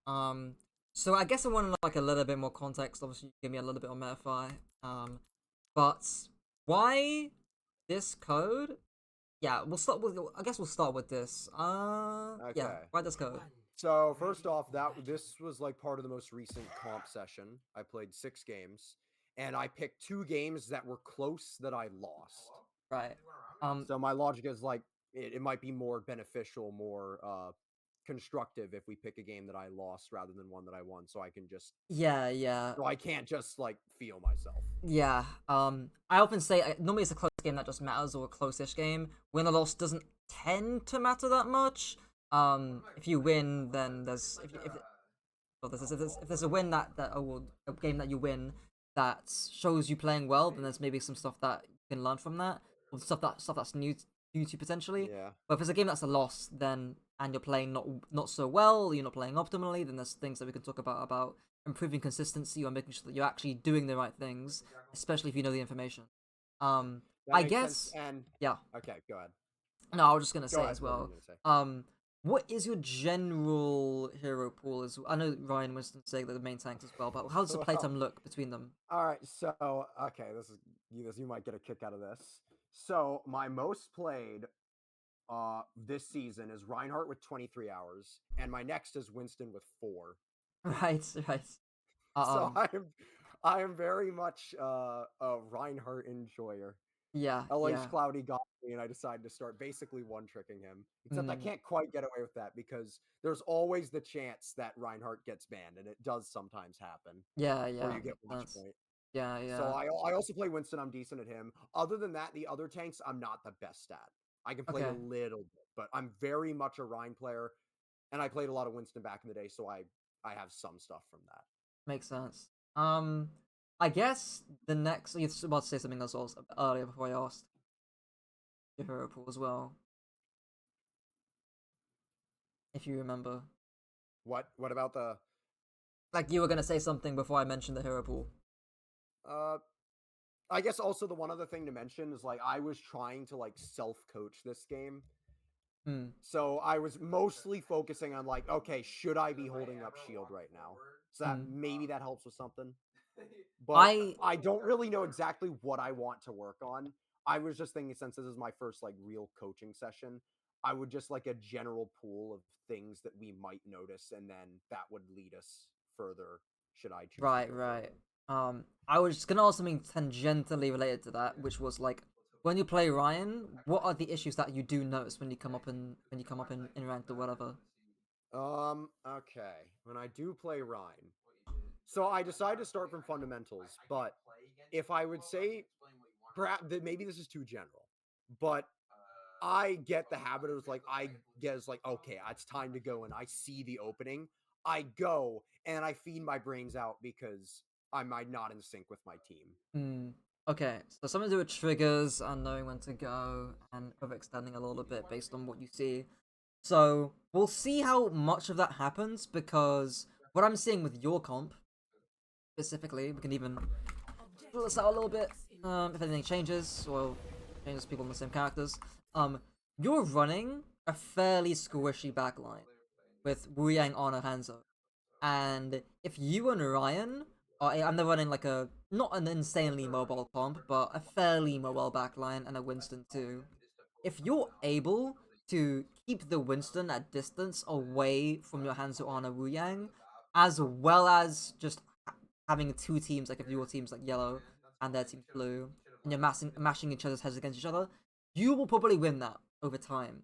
Um, so I guess I want like a little bit more context. Obviously, you give me a little bit on Metafy. But why this code? Yeah, we'll start with. I guess we'll start with this. Yeah, Okay. why this code? So first off, this was like part of the most recent comp session. I played 6 games, and I picked 2 games that were close that I lost. Right. Um. So my logic is like it might be more beneficial, more constructive if we pick a game that I lost rather than one that I won, so I can just Yeah. Yeah. so I can't just like feel myself. Yeah. I often say normally it's a close game that just matters or a close-ish game. Win or loss doesn't tend to matter that much. If you win, then there's if well, if there's a win that or a game that you win that shows you playing well, then there's maybe some stuff that you can learn from that, or stuff that's new to you potentially. Yeah. But if it's a game that's a loss, then and you're playing not so well, you're not playing optimally, then there's things that we can talk about improving consistency or making sure that you're actually doing the right things, especially if you know the information. That I makes sense. guess And yeah. okay, go ahead. No, I was just gonna Go say ahead. as What were you well. gonna say? What is your general hero pool? Is I know Ryan Winston saying that the main tanks as well, but how does the Well, playtime look between them? all right. So okay, this you might get a kick out of this. So my most played this season is Reinhardt with 23 hours, and my next is Winston with 4. Right, right. So Um, I am very much a Reinhardt enjoyer. yeah, LA's yeah. Cloudy got me, and I decided to start basically one tricking him. Except I Mm, can't quite get away with that because there's always the chance that Reinhardt gets banned, and it does sometimes happen, yeah, or yeah. you get Makes watch sense. point. Yeah, So yeah. I also play Winston. I'm decent at him. Other than that, the other tanks I'm not the best at. I can play a Okay, little bit, but I'm very much a Rhine player, and I played a lot of Winston back in the day, so I have some stuff from that. makes sense. Um, I guess the next you're about to say something else also earlier before I asked your hero pool as well, if you remember. What about the Like you were gonna say something before I mentioned the hero pool. uh I guess also the one other thing to mention is like I was trying to like self coach this game. Hmm. So I was mostly focusing on like, okay, should I be holding up shield right now? So that Hmm. maybe that helps with something. But I I don't really know exactly what I want to work on. I was just thinking since this is my first like real coaching session, I would just like a general pool of things that we might notice and then that would lead us further should I choose to right, go right. further. I was just gonna ask something tangentially related to that, which was like when you play Ryan, what are the issues that you do notice when you come up in ranked or whatever? Okay. When I do play Rhine. So I decided to start from fundamentals, but if I would say perhaps maybe this is too general, but I get the habit of like I guess like okay, it's time to go and I see the opening. I go and I feed my brains out because I'm not in sync with my team. Hmm. Okay, so something to do with triggers and knowing when to go and overextending a little bit based on what you see. So we'll see how much of that happens because what I'm seeing with your comp specifically, we can even fill this out a little bit. If anything changes or changes people in the same characters. You're running a fairly squishy backline with Wu Yang, Honor, Hanzo. And if you and Ryan are, I'm running like a not an insanely mobile comp, but a fairly mobile backline and a Winston too. If you're able to keep the Winston at distance away from your Hanzo Honor Wu Yang, as well as just having two teams, like if your team's like yellow and their team's blue, and you're mashing each other's heads against each other, you will probably win that over time.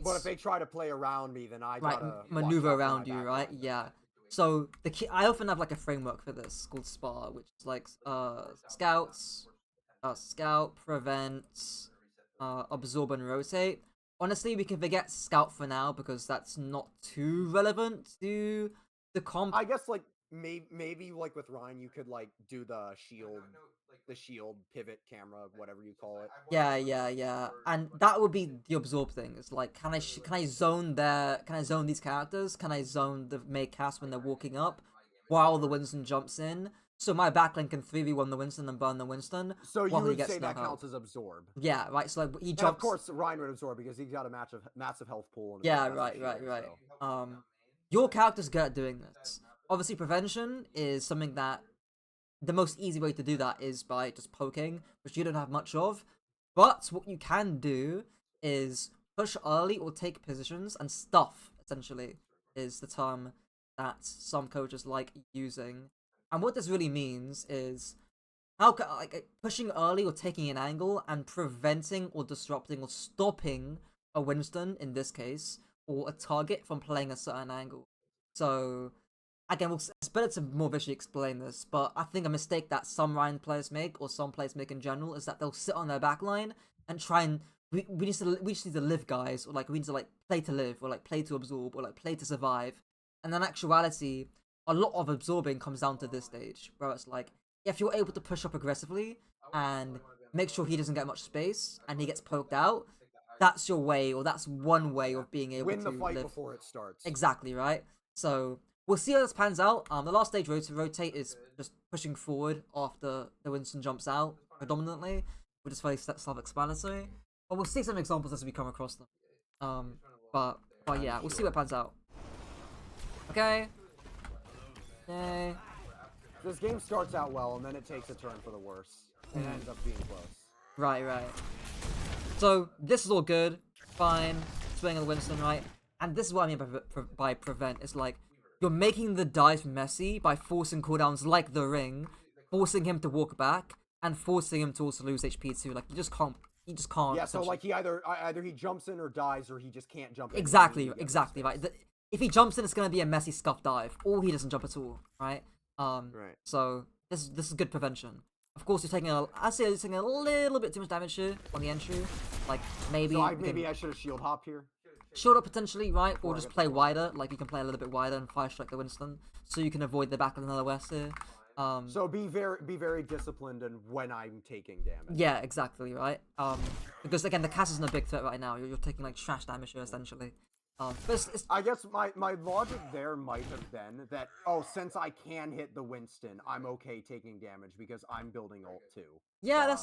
But if It's they try to play around me, then I right gotta watch maneuver out for my around you, back right? line. Yeah. So the key, I often have like a framework for this called SPAR, which is like scouts, scout, prevent, absorb and rotate. Honestly, we can forget scout for now because that's not too relevant to the comp. I guess like maybe like with Ryan, you could like do the shield pivot camera, whatever you call it. Yeah, yeah, yeah, and that would be the absorb thing. It's like, can I zone can I zone these characters? Can I zone the make cast when they're walking up, while the Winston jumps in? So my backlink can 3v1 the Winston and burn the Winston So while you he would gets say no that health. counts as absorb, Yeah, right. So like he and of jumps. course Ryan would absorb because he's got a massive health pool and Yeah, has a right, right, shield. right. So Um, your character's good at doing this. Obviously, prevention is something that the most easy way to do that is by just poking, which you don't have much of. But what you can do is push early or take positions and stuff, essentially, is the term that some coaches like using. And what this really means is like pushing early or taking an angle and preventing or disrupting or stopping a Winston in this case or a target from playing a certain angle. So again, it's better to more visually explain this, but I think a mistake that some Ryan players make or some players make in general is that they'll sit on their back line and try and we just need to live, guys, or like we need to like play to live or like play to absorb or like play to survive. And in actuality, a lot of absorbing comes down to this stage where it's like if you're able to push up aggressively and make sure he doesn't get much space and he gets poked out, that's your way, or that's one way of being able Win to the fight live. before it starts. Exactly, right? So we'll see how this pans out. The last stage rotate is just pushing forward after the Winston jumps out predominantly, which is very self-explanatory. But we'll see some examples as we come across them. But yeah, we'll see what pans out. Okay. Okay. This game starts out well, and then it takes a turn for the worse. It ends up being close. Right. So this is all good, fine. Swing on the Winston, right? And this is what I mean by prevent. It's like you're making the dive messy by forcing cooldowns like the ring, forcing him to walk back, and forcing him to also lose HP too. Like you just can't. Yeah, so like he either he jumps in or dies, or he just can't jump in. Exactly right. If he jumps in, it's gonna be a messy scuff dive, or he doesn't jump at all, right? Right. So this is good prevention. Of course, you're taking I'd say you're taking a little bit too much damage here on the entry. Like maybe. So maybe I should have shield hopped here. Shield up potentially, right? Or just play wider. Like you can play a little bit wider and fire strike the Winston, so you can avoid the back of another West here. So be very disciplined in when I'm taking damage. Yeah, exactly, right? Because again, the cast isn't a big threat right now. You're taking like trash damage here essentially. But I guess my logic there might have been that since I can hit the Winston, I'm okay taking damage because I'm building ult too. Yeah,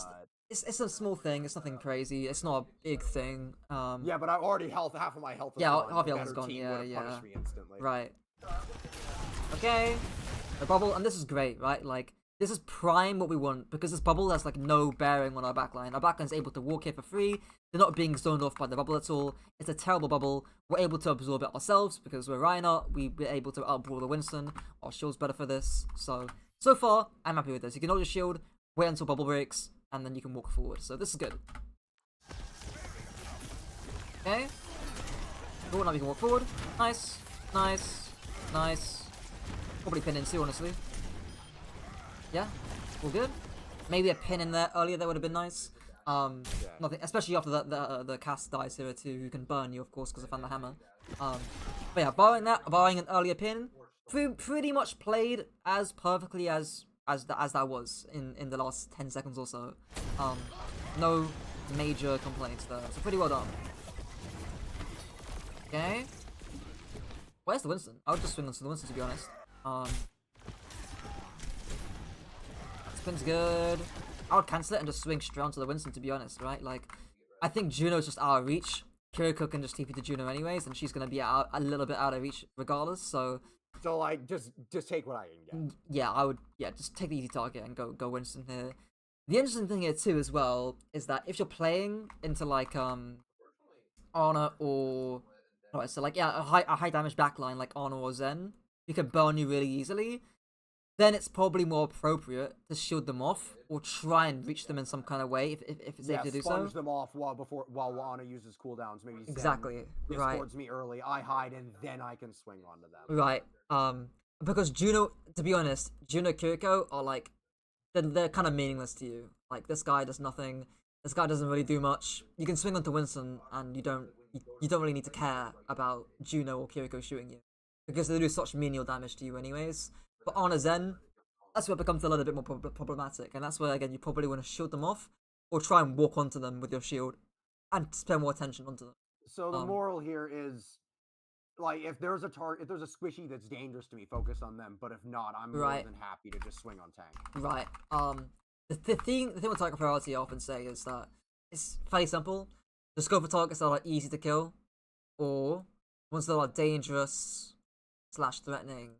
it's a small thing. It's nothing crazy. It's not a big thing. Yeah, but I already half of my health. Yeah, gone. half your health is gone. Yeah. Me instantly. Right. Okay. The bubble, and this is great, right? Like this is prime what we want because this bubble has like no bearing on our backline. Our backline's able to walk here for free. They're not being zoned off by the bubble at all. It's a terrible bubble. We're able to absorb it ourselves because we're Reinhardt. We're able to outbrawl the Winston. Our shield's better for this. So far, I'm happy with this. You can hold your shield, wait until bubble breaks, and then you can walk forward. So this is good. Okay. Cool, now we can walk forward. Nice. Probably pin in too, honestly. Yeah, all good. Maybe a pin in there earlier, that would have been nice. Nothing, especially after the cast dies here too, who can burn you, of course, because I found the hammer. But yeah, barring an earlier pin, pretty much played as perfectly as that was in the last 10 seconds or so. No major complaints there, so pretty well done. Okay. Where's the Winston? I would just swing onto the Winston, to be honest. Spin's good. I would cancel it and just swing straight onto the Winston, to be honest, right? Like, I think Juno's just out of reach. Kiriko can just TP to Juno anyways, and she's gonna be a little bit out of reach regardless, so like, just take what I can get. Yeah, I would, just take the easy target and go Winston here. The interesting thing here too as well is that if you're playing into like Ana or so like a high damage backline like Ana or Zen, who can burn you really easily, then it's probably more appropriate to shield them off or try and reach them in some kind of way if it's safe to do so. Sponge them off while Ana uses cooldowns. Maybe Zen exactly discords me early. I hide and then I can swing onto them. Right. Because Juno, to be honest, Juno Kiriko are like they're kind of meaningless to you. Like this guy does nothing. This guy doesn't really do much. You can swing onto Winston and you don't really need to care about Juno or Kiriko shooting you because they do such menial damage to you anyways. But Ana Zen, that's where it becomes a little bit more problematic, and that's where again you probably want to shield them off or try and walk onto them with your shield and spend more attention onto them. So the moral here is, like, if there's a squishy that's dangerous to me, focus on them. But if not, I'm more than happy to just swing on tank. Right. The thing with target priority I often say is that it's fairly simple. Just go for targets that are like, easy to kill, or ones that are dangerous slash threatening.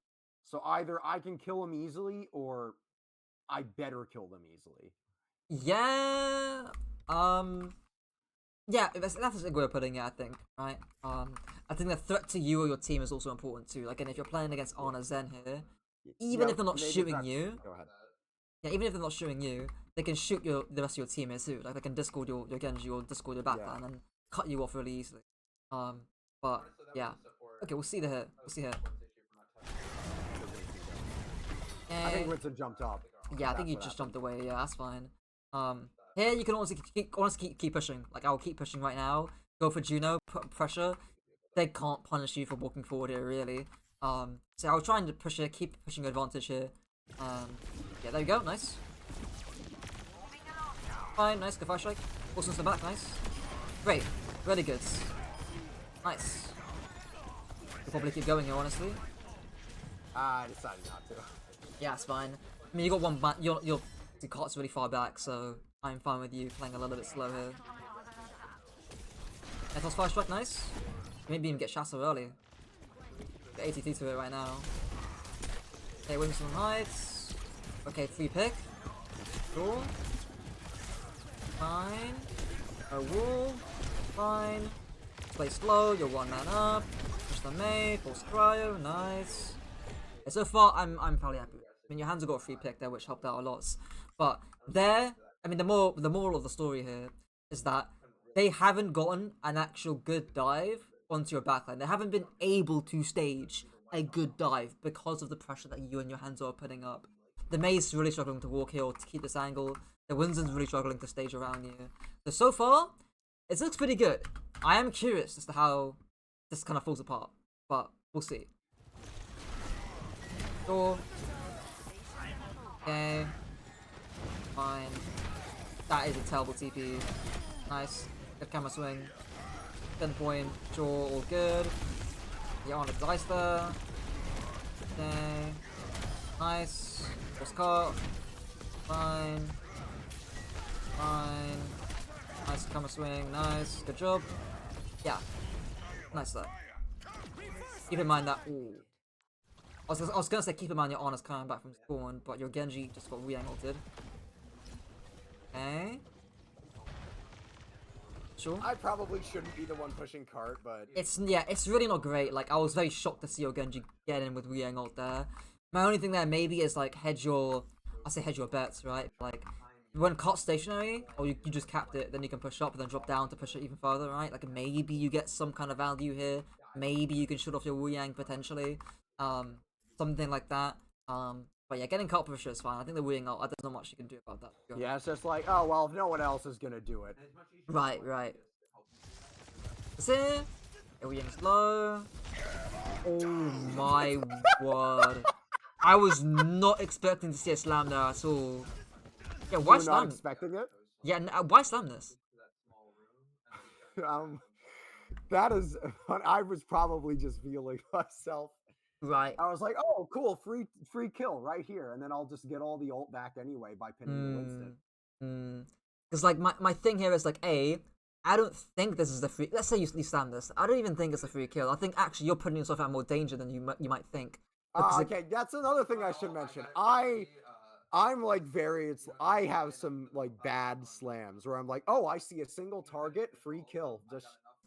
So either I can kill them easily, or I better kill them easily. Yeah. Yeah, that's a good way of putting it, I think, right? I think the threat to you or your team is also important too. Like, and if you're playing against Ana Zen here, even Yeah, if they're not maybe shooting that's. you, Go ahead. yeah, even if they're not shooting you, they can shoot the rest of your team here too. Like, they can discord your Genji or discord your Yeah. backline and cut you off really easily. Um, but yeah, okay, we'll see the hit. We'll see here. I think Eh, Winston jumped up. yeah, I think That's you what just happened. jumped away. Yeah, that's fine. Here you can honestly keep pushing. Like, I'll keep pushing right now. Go for Juno, put pressure. They can't punish you for walking forward here, really. So I'll try and push it, keep pushing your advantage here. Yeah, there you go, nice. Fine, nice, good fire strike. Also to the back, nice. Great, really good. Nice. We'll probably keep going here, honestly. I decided not to. Yeah, it's fine. I mean, you got one back, your cart's really far back, so I'm fine with you playing a little bit slow here. Ethos fire strike, nice. Maybe even get Shasta early. Get ATT to it right now. Okay, Winston Heights. Okay, free pick. Cool. Fine. A wall. Fine. Play slow, you're one man up. Push the May, force cryo, nice. Okay, so far I'm fairly happy. I mean, your hands have got a free pick there, which helped out a lot. But there, I mean, the moral of the story here is that they haven't gotten an actual good dive onto your backline. They haven't been able to stage a good dive because of the pressure that you and your hands are putting up. The May's really struggling to walk here or to keep this angle. The Winston's really struggling to stage around you. So far, it looks pretty good. I am curious as to how this kind of falls apart, but we'll see. Sure. Okay. Fine. That is a terrible TP. Nice. Good camera swing. 10 point. Sure, all good. Yeah, on its ice there. Okay. Nice. Just cut. Fine. Fine. Nice camera swing. Nice. Good job. Yeah. Nice though. Keep in mind that. Ooh. I was gonna say keep in mind your Honor's coming back from spawn, but your Genji just got re-angled. Okay. Sure. I probably shouldn't be the one pushing cart, but It's really not great. Like, I was very shocked to see your Genji get in with re-angled there. My only thing there maybe is like hedge your bets, right? Like, when caught stationary, or you just capped it, then you can push up and then drop down to push it even further, right? Like, maybe you get some kind of value here. Maybe you can shoot off your Wu Yang potentially. Something like that. But yeah, getting caught pressure is fine. I think the Wu Yang ult, there's not much you can do about that. yeah, it's just like, oh well, if no one else is gonna do it. Right. That's it. Wu Yang's low. Oh my word. I was not expecting to see a slam there at all. Yeah, why You're not slam? expecting it. Yeah, why slam this? Um, that is. I was probably just feeling myself. Right. I was like, oh, cool, free kill right here, and then I'll just get all the ult back anyway by pinning the Winston. Because like my thing here is like, I don't think this is the free. Let's say you slam this. I don't even think it's a free kill. I think actually you're putting yourself out more danger than you might think. Okay, that's another thing I should mention. I'm like I have some like bad slams where I'm like, oh, I see a single target, free kill.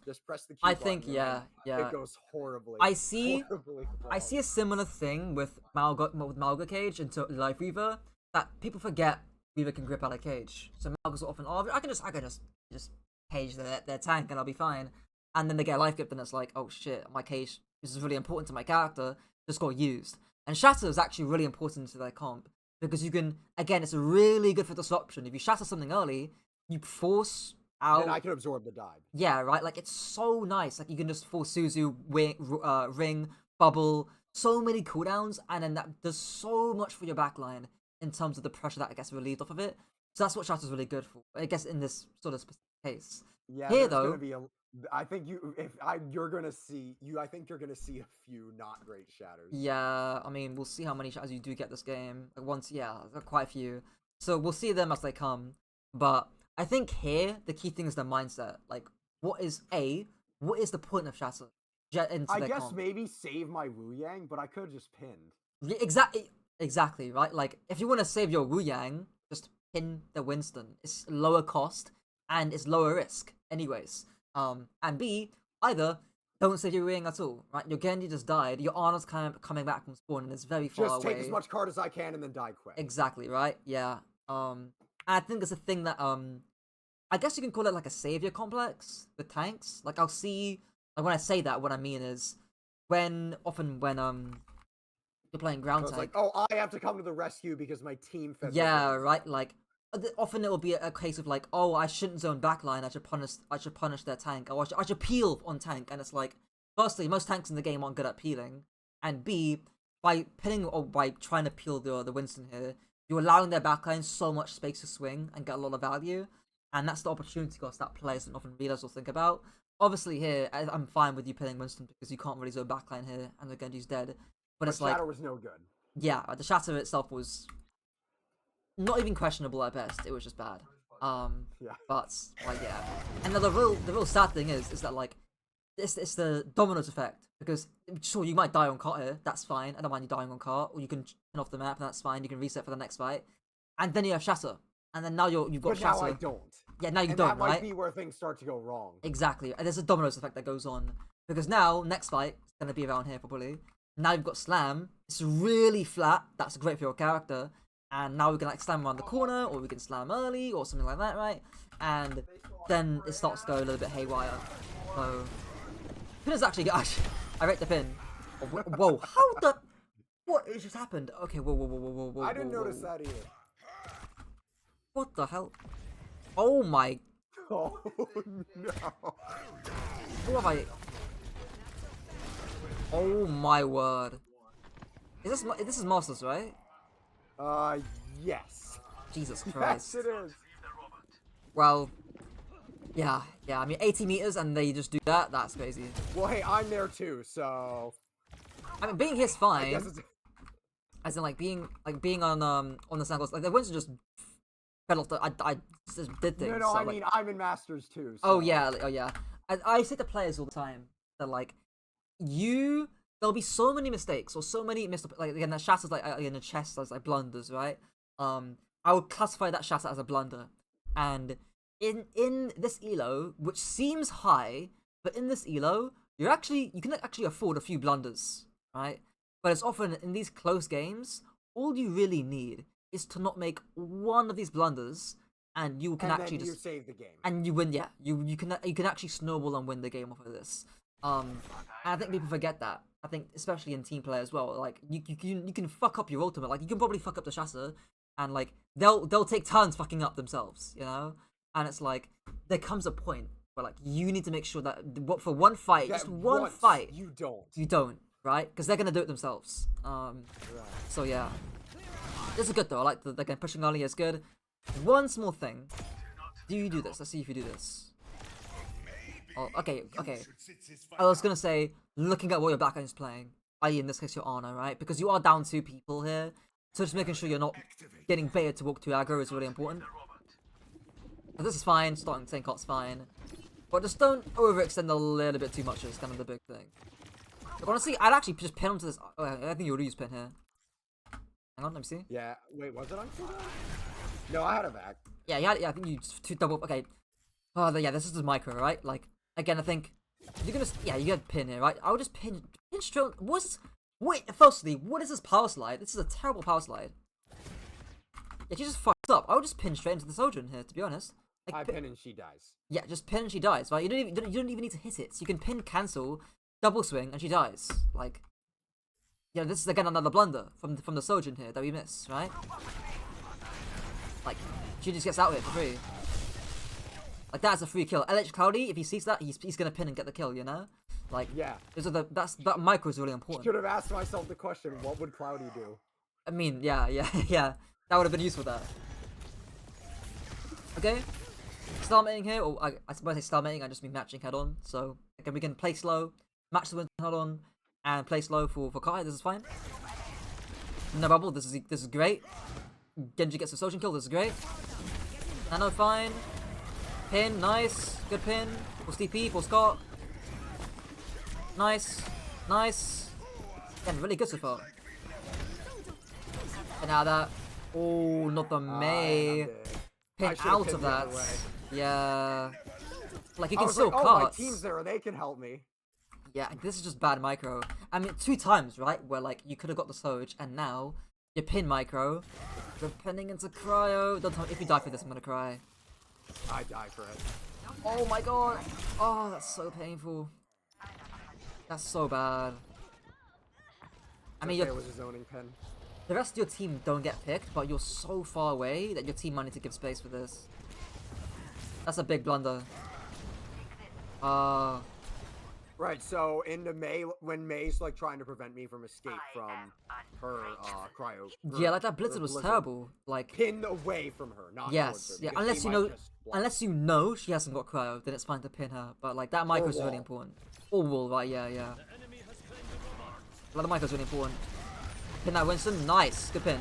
Just press the Q I button. think yeah. It goes horribly. I see Horribly I see a similar thing with Malga Cage into Life Weaver that people forget Weaver can grip out a cage. So Malga's often, oh, I can just cage their tank and I'll be fine. And then they get a life grip and it's like, oh shit, my cage, this is really important to my character, just got used. And Shatter is actually really important to their comp because you can, again, it's really good for disruption. If you shatter something early, you force out. Then I can absorb the dive. Yeah, right. Like, it's so nice. Like, you can just force Suzu, ring, bubble, so many cooldowns, and then that does so much for your backline in terms of the pressure that gets relieved off of it. So that's what Shatter's really good for, I guess, in this sort of specific case. Yeah, Here, there's though, gonna be I think you're gonna see I think you're gonna see a few not great shatters. yeah, I mean, we'll see how many shatters you do get this game. Like, once, yeah, there are quite a few. So we'll see them as they come. But I think here, the key thing is the mindset. Like, what is the point of Shatter? jet into I their guess comp. maybe save my Wu Yang, but I could have just pinned. Exactly, right? Like, if you want to save your Wu Yang, just pin the Winston. It's lower cost and it's lower risk, anyways. And B, either don't save your Wu Yang at all, right? Your Genji just died. Your Arnold's kind of coming back from spawn and it's very far Just away. take as much card as I can and then die quick. Exactly, right? Yeah. And I think it's a thing that I guess you can call it like a savior complex with tanks. Like I'll see, like when I say that, what I mean is often when you're playing ground So it's tank. like, oh, I have to come to the rescue because my team fed. Yeah, right. Like often it will be a case of like, oh, I shouldn't zone backline. I should punish their tank. Or I should peel on tank. And it's like, firstly, most tanks in the game aren't good at peeling, and B, by pinning or by trying to peel the Winston here, you're allowing their backline so much space to swing and get a lot of value, and that's the opportunity cost that players don't often realize or think about. Obviously, here I'm fine with you pinning Winston because you can't really zone backline here, and the Genji's dead. But it's like, Shatter was no good. yeah, the shatter itself was not even questionable at best. It was just bad. Yeah. But like yeah, and the real sad thing is that like it's the dominoes effect, because sure you might die on cart here, that's fine. I don't mind you dying on cart, or you can turn off the map, and that's fine. You can reset for the next fight, and then you have shatter, and then now you've got But shatter. now I don't. Yeah, now you and don't. That might right? be where things start to go wrong. Exactly, and there's a dominoes effect that goes on, because now next fight is gonna be around here probably. Now you've got slam. It's really flat. That's great for your character. And now we can like slam around the corner, or we can slam early, or something like that, right? And then it starts to go a little bit haywire. So pin is actually good. I rate the pin. Oh, whoa! How the? What just happened? Okay, whoa! I didn't notice that either. What the hell? Oh my! Oh no! Who have I? Oh my word! This is Masters, right? Yes. Jesus Christ. Yes, it is. Well, yeah. I mean, 80 meters and they just do that. That's crazy. Well, hey, I'm there too, so. I mean, being here's fine. As in, like being on the sandals. Like the Winston just fell off the. I just did things. No, so, I like, mean I'm in Masters too. So. Oh yeah. I say to players all the time that like there'll be so many mistakes or so many like again that shatters like in the chest as like blunders, right? I would classify that shatter as a blunder, and in this elo, which seems high, but in this elo you can actually afford a few blunders, right? But it's often in these close games, all you really need is to not make one of these blunders, and you can actually you save the game. And you win. Yeah, you can actually snowball and win the game off of this. And I think people forget that. I think especially in team play as well. Like you can fuck up your ultimate. Like you can probably fuck up the shatter, and like they'll take turns fucking up themselves, you know. And it's like there comes a point where like you need to make sure that for one fight, just one fight, you don't, right? Because they're gonna do it themselves. Right. So yeah, this is good though. I like the again pushing early is good. One small thing. Do you do this? Let's see if you do this. Oh, okay. I was gonna say, looking at what your backline is playing, i.e. in this case your Ana, right? Because you are down 2 people here, so just making sure you're not getting baited to walk to aggro is really important. And this is fine, starting tank cart's fine, but just don't overextend a little bit too much is kind of the big thing. Like, honestly, I'd actually just pin onto this. Oh, I think you would use pin here. Hang on, let me see. Yeah, wait, was it on? No, I had a back. Yeah, I think you just double. Okay. Oh, yeah, this is the micro, right? Like, again, I think you're gonna. Yeah, you get pin here, right? I would just pin straight. Wait, firstly, what is this power slide? This is a terrible power slide. Yeah, she just fucked up. I would just pin straight into the soldier in here, to be honest. Like, I pin and she dies. Yeah, just pin and she dies, right? You don't even need to hit it. So you can pin, cancel, double swing, and she dies. Like, yeah, this is again another blunder from the soldier in here that we miss, right? Like, she just gets out here for free. Like, that's a free kill. LH Cloudy, if he sees that, he's gonna pin and get the kill, you know? Like, yeah, that micro is really important. Should have asked myself the question: what would Cloudy do? I mean, yeah, that would have been useful there. Okay, stalemating here, or I suppose I say stalemating, I just mean matching head on. So again, we can play slow, match the Winston head on, and play slow for Kai. This is fine. No bubble. This is great. Genji gets the social kill. This is great. Nano fine. Pin, nice, good pin. Full TP, full Scott. Nice. Nice. Yeah, really good so far. And now that. Oh, not the And I'm May. dead. Pin I should've out pinned of the other that. way. Yeah. Like, you I can was still like, oh, my cut. team's there. They can help me. Yeah, this is just bad micro. I mean, 2 times, right? Where, like, you could have got the Soj, and now you pin micro. You're pinning into cryo. Don't tell me, if you die for this, I'm gonna cry. I die for it. Oh my god. Oh, that's so painful. That's so bad. I mean, Okay, it was a zoning pin. the rest of your team don't get picked, but you're so far away that your team might need to give space for this. That's a big blunder. Right, so into May, when May's like trying to prevent me from escape from her cryo. Yeah, like that her blizzard was blizzard, terrible. Like, pinned away from her, not towards yes, her. yeah. Because Unless she you might know, just block. unless you know she hasn't got cryo, then it's fine to pin her. But like that micro's really wall. important. Or wall, right? Yeah, yeah. Like, the micro's really important. Pin that Winston. Nice, good pin.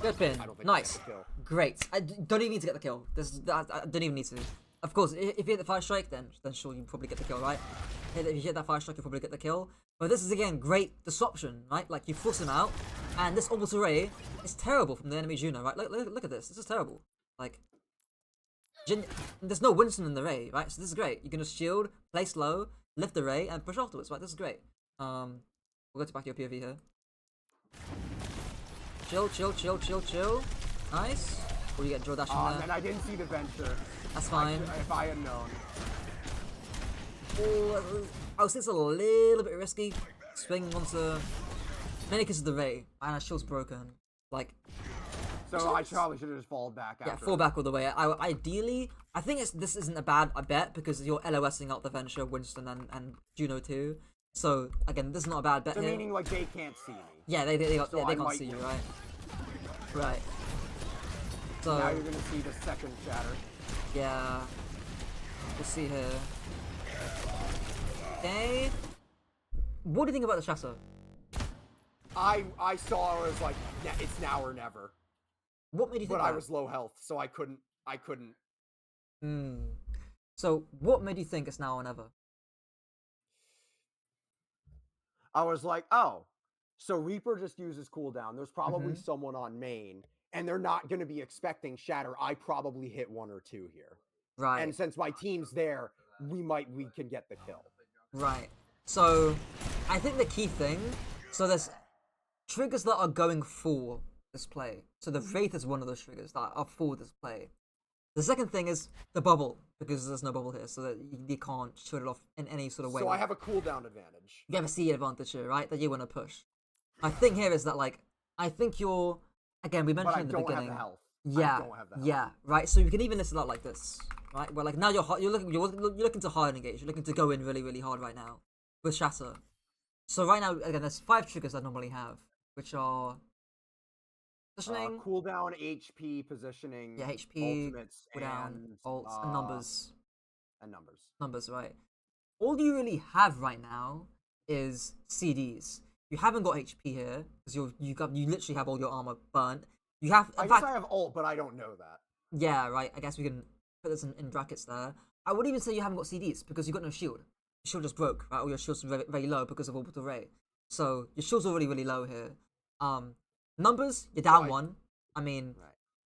Good pin. I don't think Nice. I got the kill. Great. don't even need to get the kill. I don't even need to. Of course, if you hit the fire strike, then sure you probably get the kill, right? If you hit that fire strike, you probably get the kill. But this is again great disruption, right? Like you force him out, and this orbital array is terrible from the enemy Juno, right? Look at this. This is terrible. Like, there's no Winston in the array, right? So this is great. You can just shield, place low, lift the array, and push afterwards, right? This is great. We'll go to back your POV here. Chill, chill, chill, chill, chill. Nice. Or you get draw dash in there. And I didn't see the venture. That's fine. If I had known. Oh, I would say it's a little bit risky. Swinging onto... Mainly because of the Ray. And our shield's broken. Like... So I probably should have just fallen back after. Yeah, fall back all the way. Ideally, I think this isn't a bad bet because you're LOSing out the Venture, Winston, and Juno too. So, again, this is not a bad bet So here. meaning like they can't see me. Yeah, they can't see you, win. right? Right. So... Now you're gonna see the second shatter. Yeah. We'll see here. Okay. What do you think about the shatter? I saw it was like, yeah, it's now or never. What made you think But that? I was low health, so I couldn't. So, what made you think it's now or never? I was like, oh, so Reaper just uses cooldown. There's probably someone on main, and they're not going to be expecting shatter. I probably hit 1 or 2 here. Right. And since my team's there, we can get the kill. Right. So, I think the key thing, so there's triggers that are going for this play. So the Wraith is one of those triggers that are for this play. The second thing is the bubble, because there's no bubble here, so that you can't shoot it off in any sort of way. So I have a cooldown advantage. You have a C advantage here, right? That you want to push. My thing here is that, like, I think you're, again, we mentioned in the beginning. Have the health. Yeah, I don't have the health. yeah, right. So you can even listen out like this, right? Where like now you're looking to hard engage. You're looking to go in really, really hard right now with shatter. So right now, again, there's 5 triggers I normally have, which are positioning, cooldown, HP, positioning, yeah, HP, ultimates, cooldown, and ults, and numbers. And numbers. Numbers, right? All you really have right now is CDs. You haven't got HP here because you literally have all your armor burnt. You have. I guess I have ult, but I don't know that. Yeah, right. I guess we can put this in brackets there. I would even say you haven't got CDs because you got no shield. Your shield just broke, right? Or your shield's very, very low because of orbital ray. So your shield's already really low here. Numbers, you're down 1. I mean,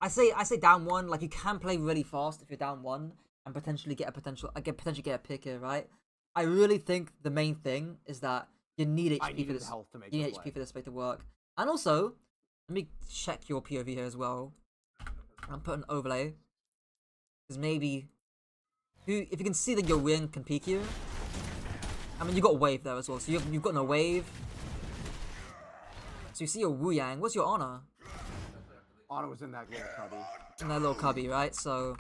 I say down 1. Like you can play really fast if you're down 1 and potentially get a pick here, right? I really think the main thing is that you need HP for this. You need HP for this play to work. And also, let me check your POV here as well. And put an overlay. Because maybe... if you can see that your wing can peek you. I mean, you got a wave there as well. So you've got no wave. So you see your Wu Yang. What's your honor? Honor was in that little cubby. In that little cubby, right? So,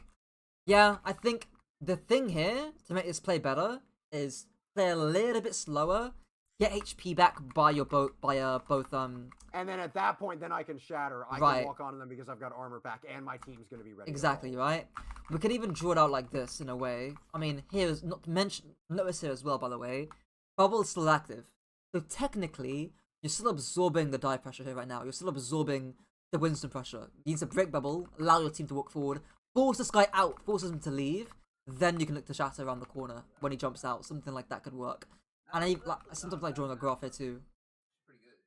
yeah, I think the thing here to make this play better is play a little bit slower. Get HP back by your both and then at that point, then I can shatter. I can walk onto them because I've got armor back, and my team's gonna be ready. Exactly, right? We could even draw it out like this in a way. I mean, here is not to mention. Notice here as well, by the way, bubble is still active. So technically, you're still absorbing the dive pressure here right now. You're still absorbing the Winston pressure. You need to break bubble, allow your team to walk forward, force this guy out, force him to leave. Then you can look to shatter around the corner when he jumps out. Something like that could work. And I sometimes like drawing a graph here too.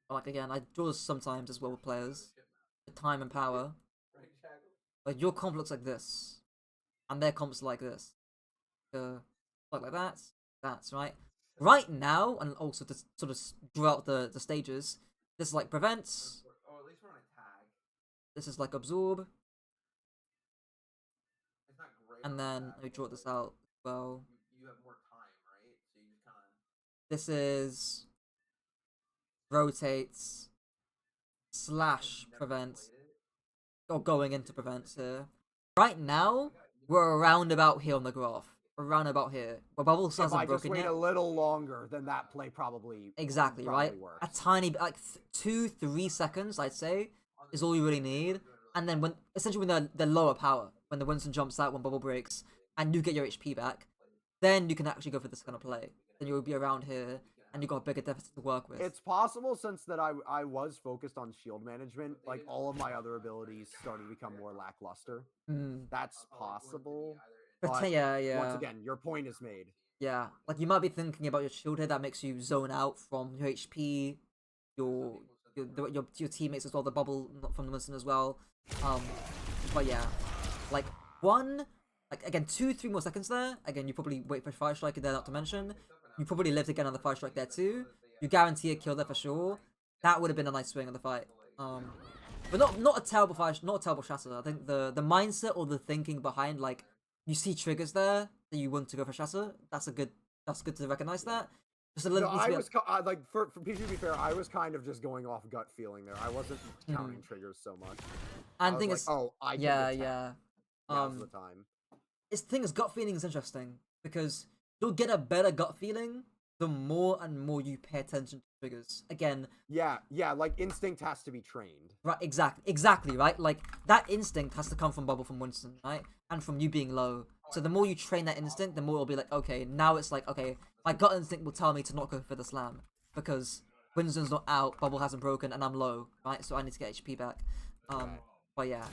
But, like again, I draw this sometimes as well with players. The time and power. Like your comp looks like this, and their comps like this. Like that. That's right. Right now, and also to sort of draw out the stages. This is like prevents. This is like absorb. And then let me draw this out as well. This is rotates slash prevent, or going into prevent here. Right now, we're around about here on the graph. We're around about here. Where bubble If hasn't I just broken wait yet. a little longer, then that play probably Exactly, right? works. A tiny bit, like 2-3 seconds, I'd say, is all you really need. And then essentially when they're lower power, when the Winston jumps out, when bubble breaks, and you get your HP back, then you can actually go for this kind of play. Then you'll be around here, and you got a bigger deficit to work with. It's possible, since that I was focused on shield management, like all of my other abilities started to become more lackluster. That's possible. But yeah. Once again, your point is made. Yeah, like you might be thinking about your shield here that makes you zone out from your HP, your teammates as well, the bubble from the Winston as well. But yeah, like like again 2-3 more seconds there. Again, you probably wait for Fire Strike there, not to mention you probably live to get another Fire Strike there too. You guarantee a kill there for sure. That would have been a nice swing of the fight. But not a terrible fire, not a terrible shatter. I think the mindset or the thinking behind, like, you see triggers there that you want to go for shatter. That's good to recognize that. Just a little. No, I was like for PG to be fair, I was kind of just going off gut feeling there. I wasn't counting triggers so much. And thing is, oh, I can yeah. Now's the time. The thing is, gut feeling is interesting because you'll get a better gut feeling the more and more you pay attention to triggers. Again, yeah, like instinct has to be trained. Right, exactly, right? Like, that instinct has to come from Bubble from Winston, right? And from you being low. So the more you train that instinct, the more it'll be like, okay, now it's like, okay, my gut instinct will tell me to not go for the slam. Because Winston's not out, Bubble hasn't broken, and I'm low, right? So I need to get HP back. But yeah.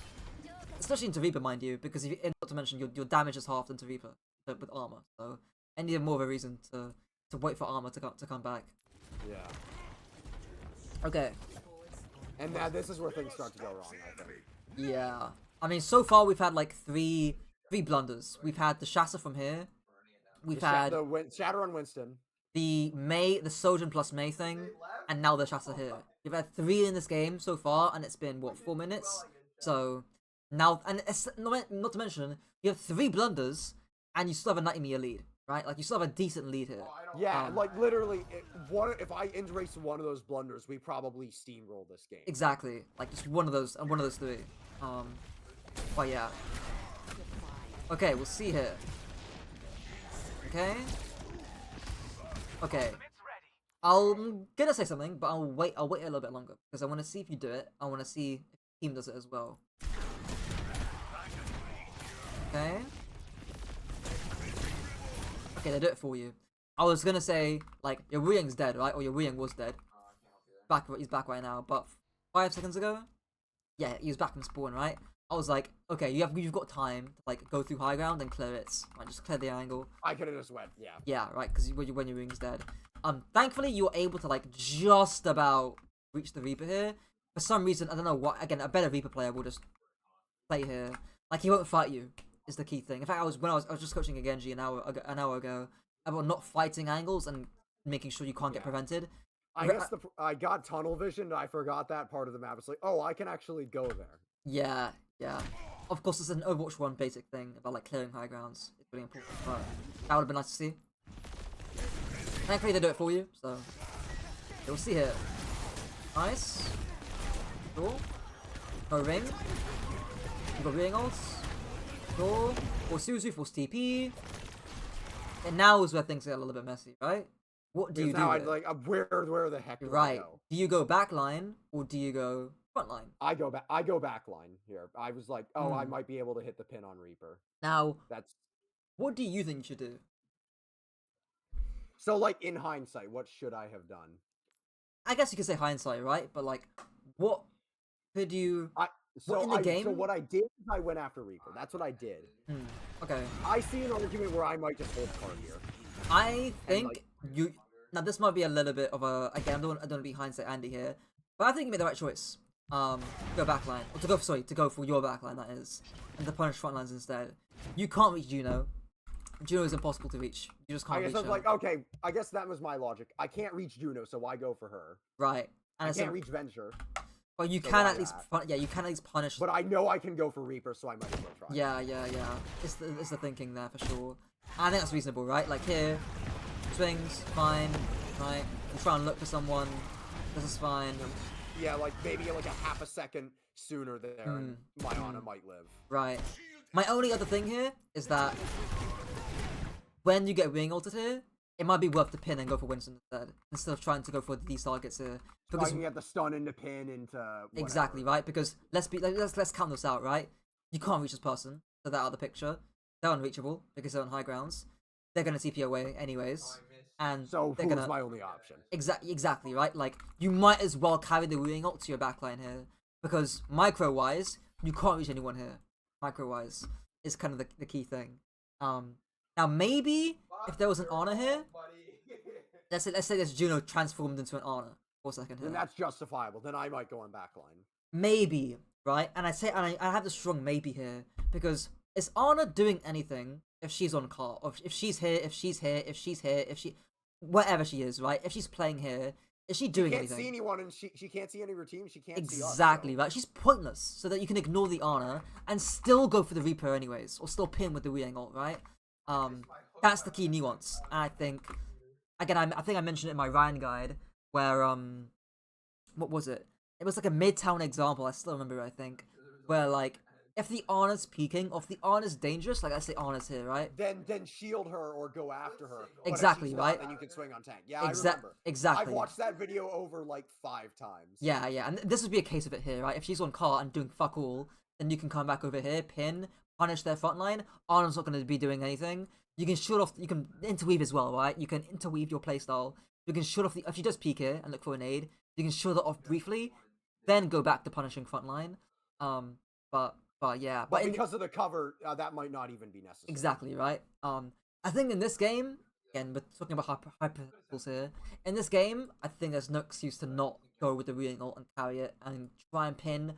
Especially into Reaper, mind you, because not to mention, your damage is halved into Reaper with armor. So, any more of a reason to wait for armor to come back. Yeah. Okay. And now this is where things start to go wrong, I think. Yeah. I mean, so far we've had like three blunders. We've had the Shatter from here. We've had the Shatter on Winston. The Sojourn plus May thing, and now the Shatter here. We've had 3 in this game so far, and it's been, what, 4 minutes? So, now, and it's not to mention, you have 3 blunders, and you still have a 90-meter lead, right? Like, you still have a decent lead here. Yeah, like, literally, if I erase one of those blunders, we probably steamroll this game. Exactly. Like, just one of those 3. But yeah. Okay, we'll see here. Okay. Okay. I'm gonna say something, but I'll wait a little bit longer, because I want to see if you do it. I want to see if the team does it as well. Okay. Okay, they do it for you. I was gonna say, like, your Wuying's dead, right? Or your Wuying was dead. He's back right now, but 5 seconds ago? Yeah, he was back from spawn, right? I was like, okay, you've got time to, like, go through high ground and clear it. Right, just clear the angle. I could have just went, yeah. Yeah, right, because when your Wuying's dead. Thankfully you were able to, like, just about reach the Reaper here. For some reason, I don't know what, again, a better Reaper player will just play here. Like, he won't fight you, is the key thing. In fact, I was just coaching a Genji an hour ago about not fighting angles and making sure you can't get prevented. I guess I got tunnel vision, and I forgot that part of the map. It's like, oh, I can actually go there. Yeah. Of course, it's an Overwatch 1 basic thing about, like, clearing high grounds. It's really important, but that would have been nice to see. Thankfully, they do it for you, so you'll see here. Nice. Cool. No ring. You got ring ults. Cool. Force Suzu, force TP. And now is where things get a little bit messy, right? What do you do? Now I'd like, where the heck do I go? Do you go backline or do you go frontline? I go backline here. I was like, oh, I might be able to hit the pin on Reaper. Now, what do you think you should do? So, like, in hindsight, what should I have done? I guess you could say hindsight, right? But, like, what could you... So what I did is I went after Reaper. That's what I did. Okay. I see an argument where I might just hold card here. I think Now this might be a little bit of a, again, I don't want to be hindsight Andy here, but I think you made the right choice. Go backline, or to go for your backline, that is, and to punish frontlines instead. You can't reach Juno. Juno is impossible to reach. You just can't reach her. like, okay, I guess that was my logic. I can't reach Juno, so why go for her? Right. And I can't reach Venture. But you can at least, you can at least punish. But I know I can go for Reaper, so I might as well try. Yeah. It's the thinking there for sure. I think that's reasonable, right? Like here, swings, fine, right? You try and look for someone. This is fine. Yeah, like maybe like a half a second sooner there, and my Ana might live. Right. My only other thing here is that when you get wing ulted here, it might be worth to pin and go for Winston instead of trying to go for these targets here. Because you can get the stun into pin into whatever. Exactly, right? Because let's count this out, right? You can't reach this person, so they're out of the picture. They're unreachable because they're on high grounds. They're gonna TP away anyways, and so they're Fool's my only option. Exactly, right? Like you might as well carry the wing ult to your backline here because micro-wise, you can't reach anyone here. Micro-wise is kind of the key thing. Now maybe if there was an Ana here, let's say there's Juno transformed into an Ana for a second here. Then that's justifiable. Then I might go on backline. Maybe, right? And I have the strong maybe here because is Ana doing anything if she's on cart, or if she's here, wherever she is, right? If she's playing here, is she doing anything? She can't see anyone, and she can't see any of her team. She can't see us. Exactly, right? She's pointless, so that you can ignore the Ana and still go for the Reaper anyways, or still pin with the Wu ult, right? That's the key nuance. And I think, again, I think I mentioned it in my Ryan guide, where, what was it? It was like a Midtown example, I still remember it, I think, where, like, if the Ana's peeking, or if the Ana's dangerous, like let's say Ana's here, right? Then shield her or go after her. Exactly, not, right? Then you can swing on tank. Yeah, I remember. Exactly. I've watched that video over like 5 times. Yeah, and this would be a case of it here, right? If she's on cart and doing fuck all, then you can come back over here, pin, punish their front line. Ana's not going to be doing anything. You can shut off, you can interweave as well, right? You can interweave your playstyle. You can shut off if she does peek here and look for a nade, you can shut it off briefly, then go back to punishing front line. But yeah, but because of the cover, that might not even be necessary. Exactly, right? I think in this game, again, we're talking about hypotheticals here. In this game, I think there's no excuse to not go with the Reassessing ult and carry it and try and pin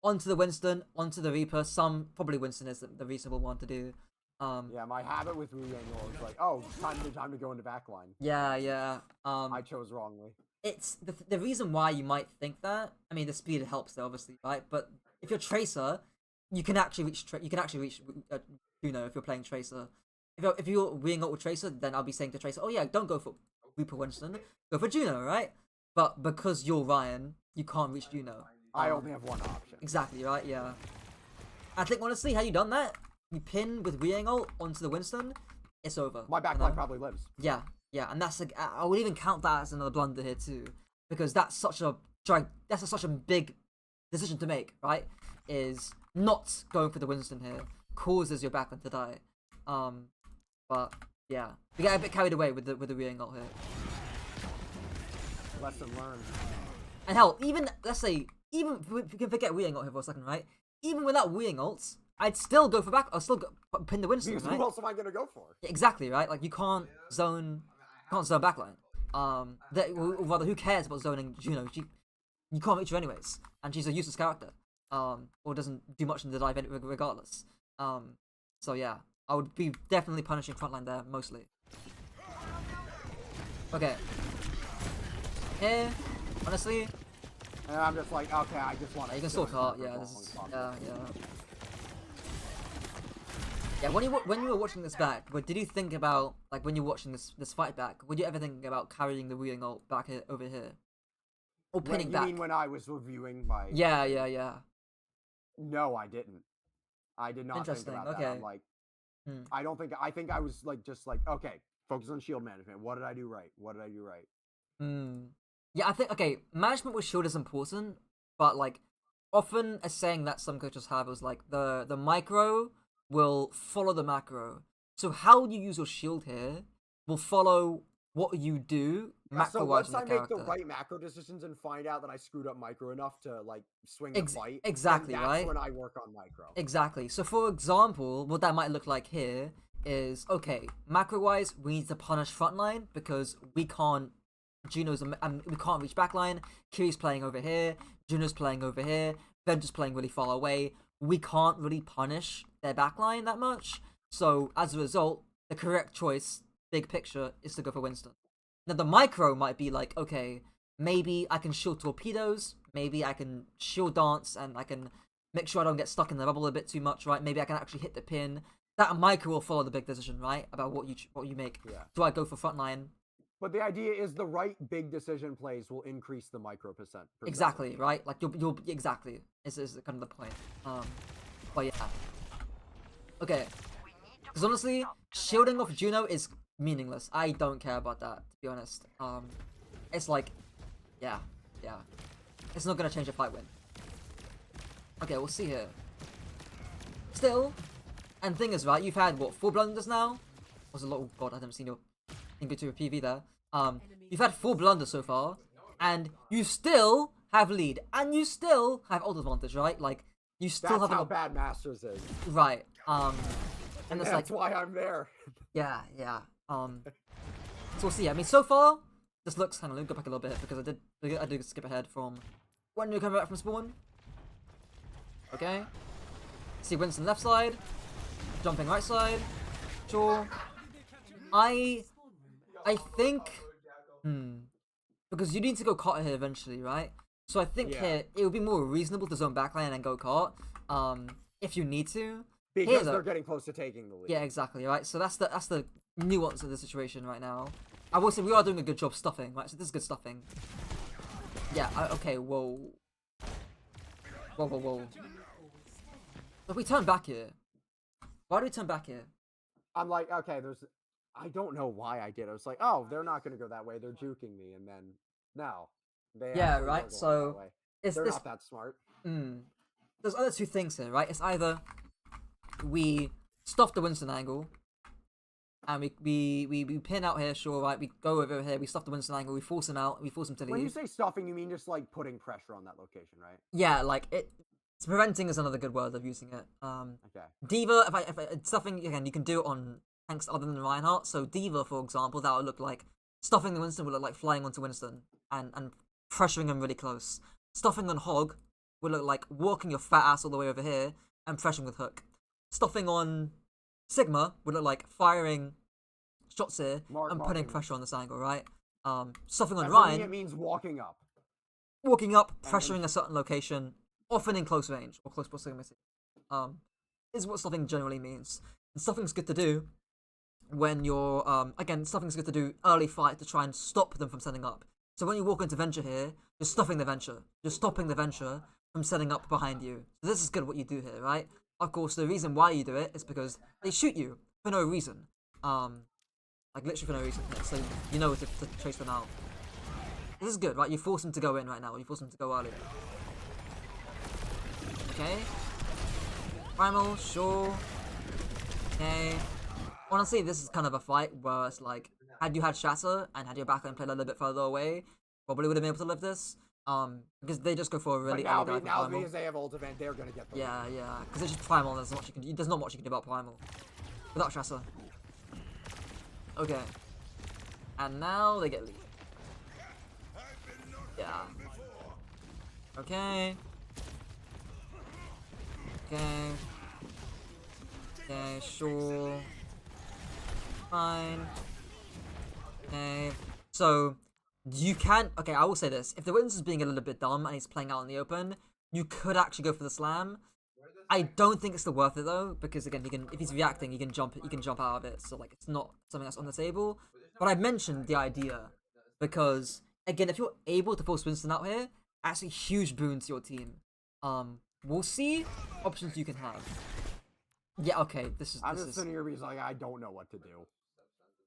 onto the Winston, onto the Reaper. Probably Winston is the reasonable one to do. Yeah, my habit with Reassessing ult is like, oh, time to go into backline. Yeah. I chose wrongly. It's the reason why you might think that. I mean, the speed helps there, obviously, right? But if you're Tracer, you can actually reach Juno if you're playing Tracer. If you're Reassessing ult with Tracer, then I'll be saying to Tracer, oh yeah, don't go for Reaper Winston, go for Juno, right? But because you're Ryan, you can't reach Juno. I only have one option. Exactly, right? Yeah. I think honestly, how you done that? You pin with Reassessing ult onto the Winston, it's over. My backline probably lives. Yeah, and that's I would even count that as another blunder here too, because that's such a big decision to make, right? Is not going for the Winston here causes your backline to die. But yeah, we get a bit carried away with the Reassessing ult here. Lesson learned. And hell, let's say if we can forget Reassessing ult here for a second, right? Even without Reassessing ults, I'd still go for back. I'll still pin the Winston, because right? who else am I gonna go for? Exactly, right? Like you can't zone backline. Rather, who cares about zoning Juno? You can't reach her anyways, and she's a useless character. Or doesn't do much in the dive regardless. So yeah, I would be definitely punishing frontline there mostly. Okay. Here, honestly. And I'm just like, okay, I just want to. You can still cart, yeah. Yeah, when you were watching this back, did you think about, like, when you're watching this fight back, would you ever think about carrying the Reassessing ult back over here? Or pinning back? You mean when I was reviewing my... Yeah. No, I didn't. I did not think about that. I'm like, I think I was like, just like, okay, focus on shield management. What did I do right? Yeah, I think, okay, management with shield is important, but like, often a saying that some coaches have is like, the micro will follow the macro. So how you use your shield here will follow what you do macro-wise. So once I make the right macro decisions and find out that I screwed up micro enough to like swing the fight, exactly, that's right? when I work on micro. Exactly. So for example, what that might look like here is, okay, macro-wise, we need to punish frontline because we can't. Juno's we can't reach backline. Kiri's playing over here. Juno's playing over here. Venture's playing really far away. We can't really punish their backline that much. So as a result, the correct choice, big picture, is to go for Winston. Now the micro might be like, okay, maybe I can shield torpedoes. Maybe I can shield dance, and I can make sure I don't get stuck in the bubble a bit too much, right? Maybe I can actually hit the pin. That micro will follow the big decision, right? About what you make. Yeah. Do I go for frontline? But the idea is the right big decision plays will increase the micro percent. Exactly, right? Like you'll exactly is kind of the point. But yeah. Okay. Because honestly, shielding off Juno is meaningless. I don't care about that, to be honest. It's like, yeah. It's not gonna change a fight win. Okay, we'll see here. Still, and thing is, right? You've had what 4 blunders now? Was a lot. Oh god, I haven't seen your into a PV there. You've had 4 blunders so far, and you still have lead, and you still have ult advantage, right? Like you still That's have how bad Masters is. right. And it's that's like why I'm there. yeah. So we'll see. I mean, so far this looks. Hang on, let me go back a little bit because I did skip ahead from when you come back from spawn. Okay. See Winston left side, jumping right side. Sure. I think, because you need to go cart here eventually, right? So I think here it would be more reasonable to zone backline and go cart, if you need to. Because here, they're getting close to taking the lead. Yeah, exactly, right? So that's the nuance of the situation right now. I will say we are doing a good job stuffing, right? So this is good stuffing. Yeah, okay, whoa. If we turn back here, why do we turn back here? I'm like, okay, I don't know why I did. I was like, oh, they're not going to go that way. They're juking me, and then no, they yeah, right. So they're not that smart. There's other 2 things here, right? It's either we stuff the Winston angle, and we pin out here, sure, right? We go over here, we stuff the Winston angle, we force him out, we force him to leave. When you say stuffing, you mean just like putting pressure on that location, right? Yeah, like preventing is another good word of using it. Okay. Diva, if I stuffing again, you can do it on tanks other than Reinhardt. So Diva, for example, that would look like stuffing the Winston would look like flying onto Winston and pressuring him really close. Stuffing on Hog would look like walking your fat ass all the way over here and pressuring with Hook. Stuffing on Sigma would look like firing shots here and putting pressure on this angle, right? Stuffing on Ryan, it means walking up, pressuring a certain location, often in close range or close proximity. Is what stuffing generally means. And stuffing's good to do when you're stuffing's good to do early fight to try and stop them from setting up. So when you walk into Venture here, you're stuffing the Venture. You're stopping the Venture from setting up behind you. So this is good what you do here, right? Of course, the reason why you do it is because they shoot you for no reason. Like literally for no reason. So you know to chase them out. This is good, right? You force them to go in right now. You force them to go early. Okay. Primal, sure. Okay. Honestly, this is kind of a fight where it's like, had you had Shatter and had your backline played a little bit further away, probably would have been able to live this. Because they just go for a really early dive. Now because they have ultimate, they're gonna get the yeah, because it's just Primal. There's not much you can do about Primal without Shatter. Okay. And now they get lead. Yeah. Okay. Okay, sure. Fine. Okay. So, you can... Okay, I will say this. If the witness is being a little bit dumb and he's playing out in the open, you could actually go for the slam. I don't think it's still worth it though, because again, if he's reacting, he can jump out of it. So like, it's not something that's on the table. But I mentioned the idea because again, if you're able to force Winston out here, that's a huge boon to your team. We'll see options you can have. Yeah, okay, I'm just sitting here because like I don't know what to do.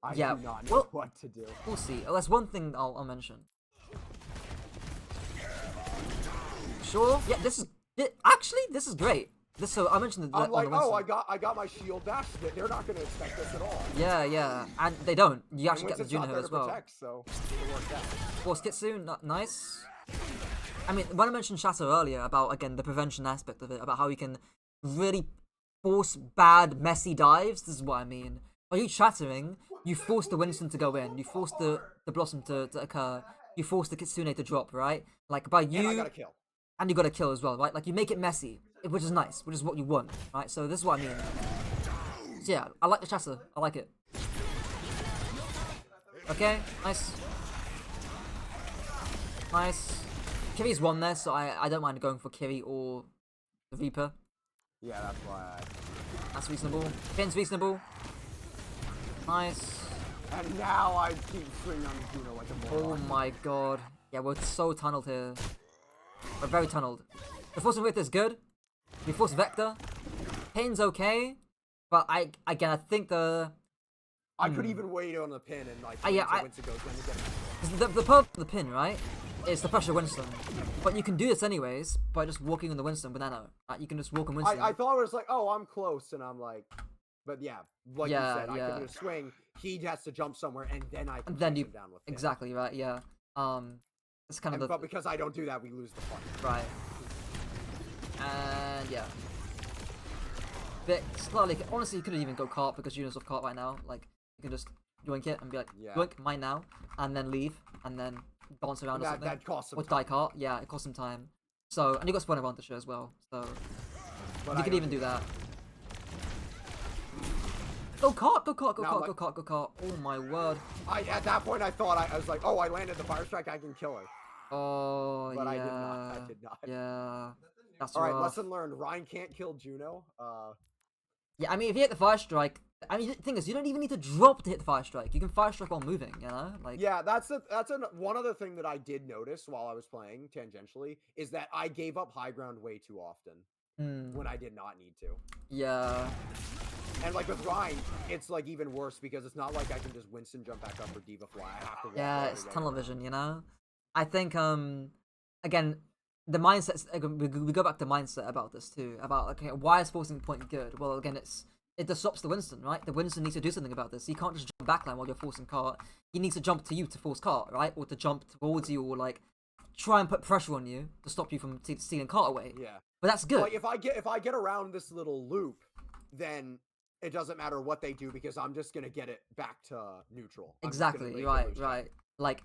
I do not know what to do. We'll see. Oh, that's one thing I'll mention. Sure. Yeah, this is great. So I mentioned that. I'm like, oh, I got my shield dash. They're not going to expect this at all. Yeah, and they don't. You actually get the Juno as well. Protect, so it worked out. Force Kitsu, nice. I mean, when I mentioned Shatter earlier about again the prevention aspect of it, about how you can really force bad, messy dives. This is what I mean. By you chattering, you force the Winston to go in. You force the Blossom to occur. You force the Kitsune to drop, right? Like, by And I got you... a kill. And you got to kill as well, right? Like, you make it messy, which is nice, which is what you want, right? So this is what I mean. So yeah, I like the chatter. I like it. Okay, nice. Nice. Kiri's won there, so I don't mind going for Kiri or the Reaper. Yeah, that's why That's reasonable. Finn's reasonable. Nice. And now I keep swinging on Juno like a moron. Oh my god. Yeah, we're so tunneled here. We're very tunneled. The Force of Width is good. We force Vector. Pin's okay. But again, I think the... I could even wait on the pin and like yeah, Winston goes when to get the problem with the pin, right, is the pressure Winston. But you can do this anyways by just walking on the Winston with Nano. You can just walk on Winston. I thought it was like, oh, I'm close, and I'm like, but yeah, like Yeah, you said, yeah. I can just swing. He has to jump somewhere, and then I can then chase you him down with pin. exactly right. Yeah. It's kind of But because I don't do that, we lose the fight. right. And yeah. But slightly, honestly, you couldn't even go cart because Juno's off cart right now. Like, you can just yoink it and be like, Yeah. yoink, mine now, and then leave, and then bounce around or something. That costs some or time. die cart, yeah, it costs some time. So, and you got spawn advantage as well, so But you I can don't even do that. that. Go cart, go cart, go No, cart, like- go cart, go cart. Oh my word. At that point, I thought I was like, oh, I landed the fire strike, I can kill her. Oh, But yeah. I did not. I did not. Yeah. That's All right, rough. lesson learned. Ryan can't kill Juno. Yeah, I mean, if you hit the fire strike, I mean, the thing is, you don't even need to drop to hit the fire strike. You can fire strike while moving, you know? Like, Yeah, that's one other thing that I did notice while I was playing tangentially is that I gave up high ground way too often when I did not need to. yeah. And like with Ryan, it's like even worse because it's not like I can just Winston jump back up or Diva fly. I have to walk Yeah, all the it's way tunnel around. vision, you know? I think, again, the mindset, we go back to mindset about this too, about, okay, why is forcing point good? Well, again, it disrupts the Winston, right? The Winston needs to do something about this. He can't just jump backline while you're forcing cart. He needs to jump to you to force cart, right? Or to jump towards you, or like, try and put pressure on you to stop you from stealing cart away. Yeah. But that's good. Like if I get around this little loop, then it doesn't matter what they do because I'm just gonna get it back to neutral. I'm just gonna Exactly, make right, it loose. right. Like,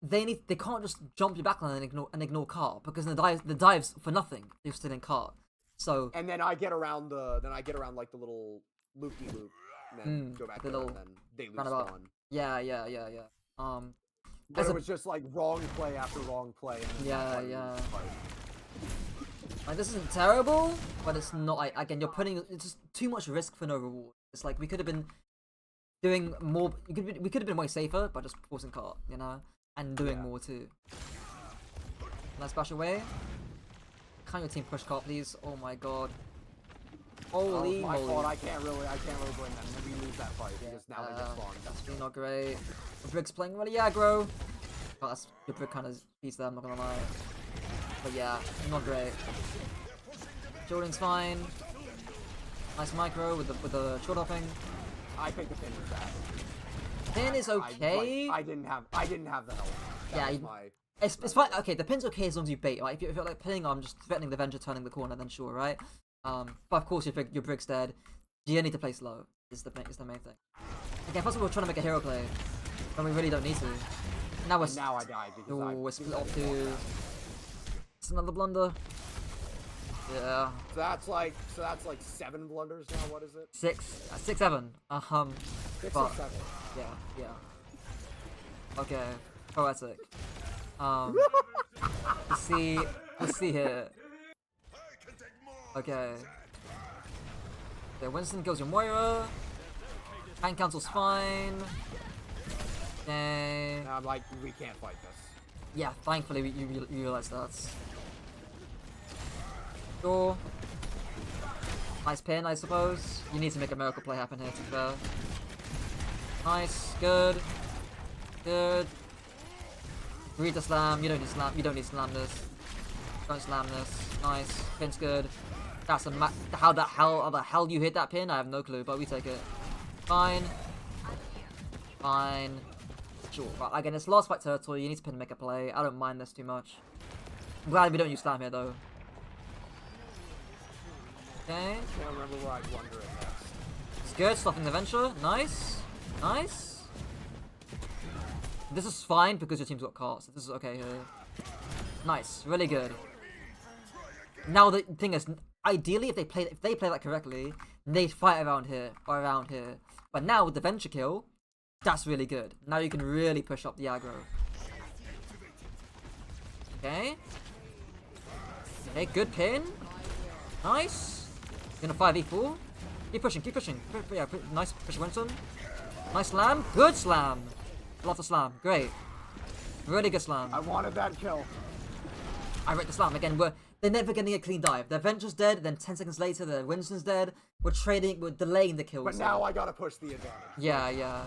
they can't just jump your backline and ignore cart, because the dives for nothing. They're still in cart. So And then I get around like the little loopy loop, and then go back the there, little and then they lose roundabout. spawn. Yeah. But it was just like wrong play after wrong play. And then Yeah, that's why we yeah. lose the fight. Like, this isn't terrible, but it's not. Like, again, you're putting it's just too much risk for no reward. It's like we could have been doing more. We could have been way safer by just forcing cart, you know, and doing Yeah. more too. Nice splash away. Can your team push cart, please? Oh my god. Holy Oh, my moly. fault. I can't really blame them. And we lose that fight because now they get spawned. That's really not great. The Brig's playing really aggro. Oh, that's your Brig kind of beats there, I'm not gonna lie. But yeah, not great. Jordan's fine. Nice micro with the short hopping. I think the pin was bad. Pin is okay. I didn't have the health. Yeah, it's fine. Okay, the pin's okay as long as you bait, right? If you're like pinning, I'm just threatening the Avenger turning the corner, then sure, right? But of course your Brig's dead. You need to play slow. Is the main thing. Again, first of all, we're trying to make a hero play, when we really don't need to. Now I died because we're split off to. It's another blunder. Yeah. So that's like 7 blunders now. What is it? 6, 7. 6 but- or 7. Yeah. Okay, poetic. Let's see here. Okay. Winston kills your Moira. Tank cancel's fine. Okay. And I'm like, we can't fight this. Yeah, thankfully you realize that. Sure. Nice pin, I suppose. You need to make a miracle play happen here, to be fair. Nice, good. Read the slam. You don't need to slam this. Don't slam this. Nice. Pin's good. That's how the hell you hit that pin? I have no clue, but we take it. Fine. Sure. Right, again, it's last fight territory. You need to pin and make a play. I don't mind this too much. I'm glad we don't use slam here though. Okay. I can't remember where I'd blunder it next. Let's Good, stopping the venture. Nice. Nice. This is fine because your team's got caught, so this is okay here. Nice, really good. Now the thing is, ideally if they play that correctly, they'd fight around here or around here. But now with the venture kill, that's really good. Now you can really push up the aggro. Okay. Okay, good pin. Nice. Gonna 5v4. Keep pushing, keep pushing. Yeah, nice push Winston. Nice slam. Good slam. Lots of slam. Great. Really good slam. I wanted that kill. I rate the slam. Again, they're never getting a clean dive. Their venture's dead, then 10 seconds later, their Winston's dead. We're delaying the kills. But now I gotta push the advantage. Yeah. Yeah,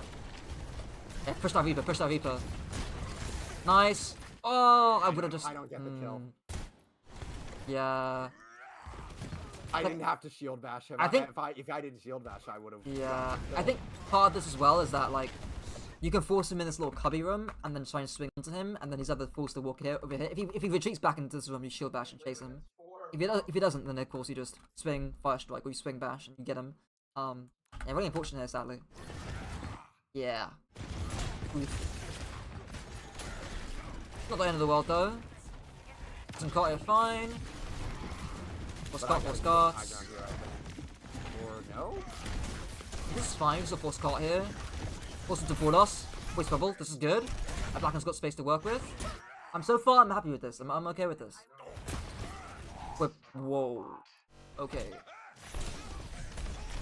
push that Reaper, push that Reaper. Nice. Oh, I would have just... I don't get the kill. Yeah. I didn't have to shield bash him. I think... If I didn't shield bash, I would have... Yeah. I think part of this as well is that, like, you can force him in this little cubby room and then try and swing onto him, and then he's either forced to walk here over here. If he retreats back into this room, you shield bash and chase him. If he doesn't, then of course you just swing fire strike or you swing bash and you get him. Yeah, really unfortunate here, sadly. Yeah. Oof. Not the end of the world though. Some caught here, fine. More Scott, more Scots. Or no? This is fine, just a force caught here. Force him to board us. Waste bubble, this is good. Blacken's got space to work with. So far I'm happy with this. I'm okay with this. Whoa. Okay.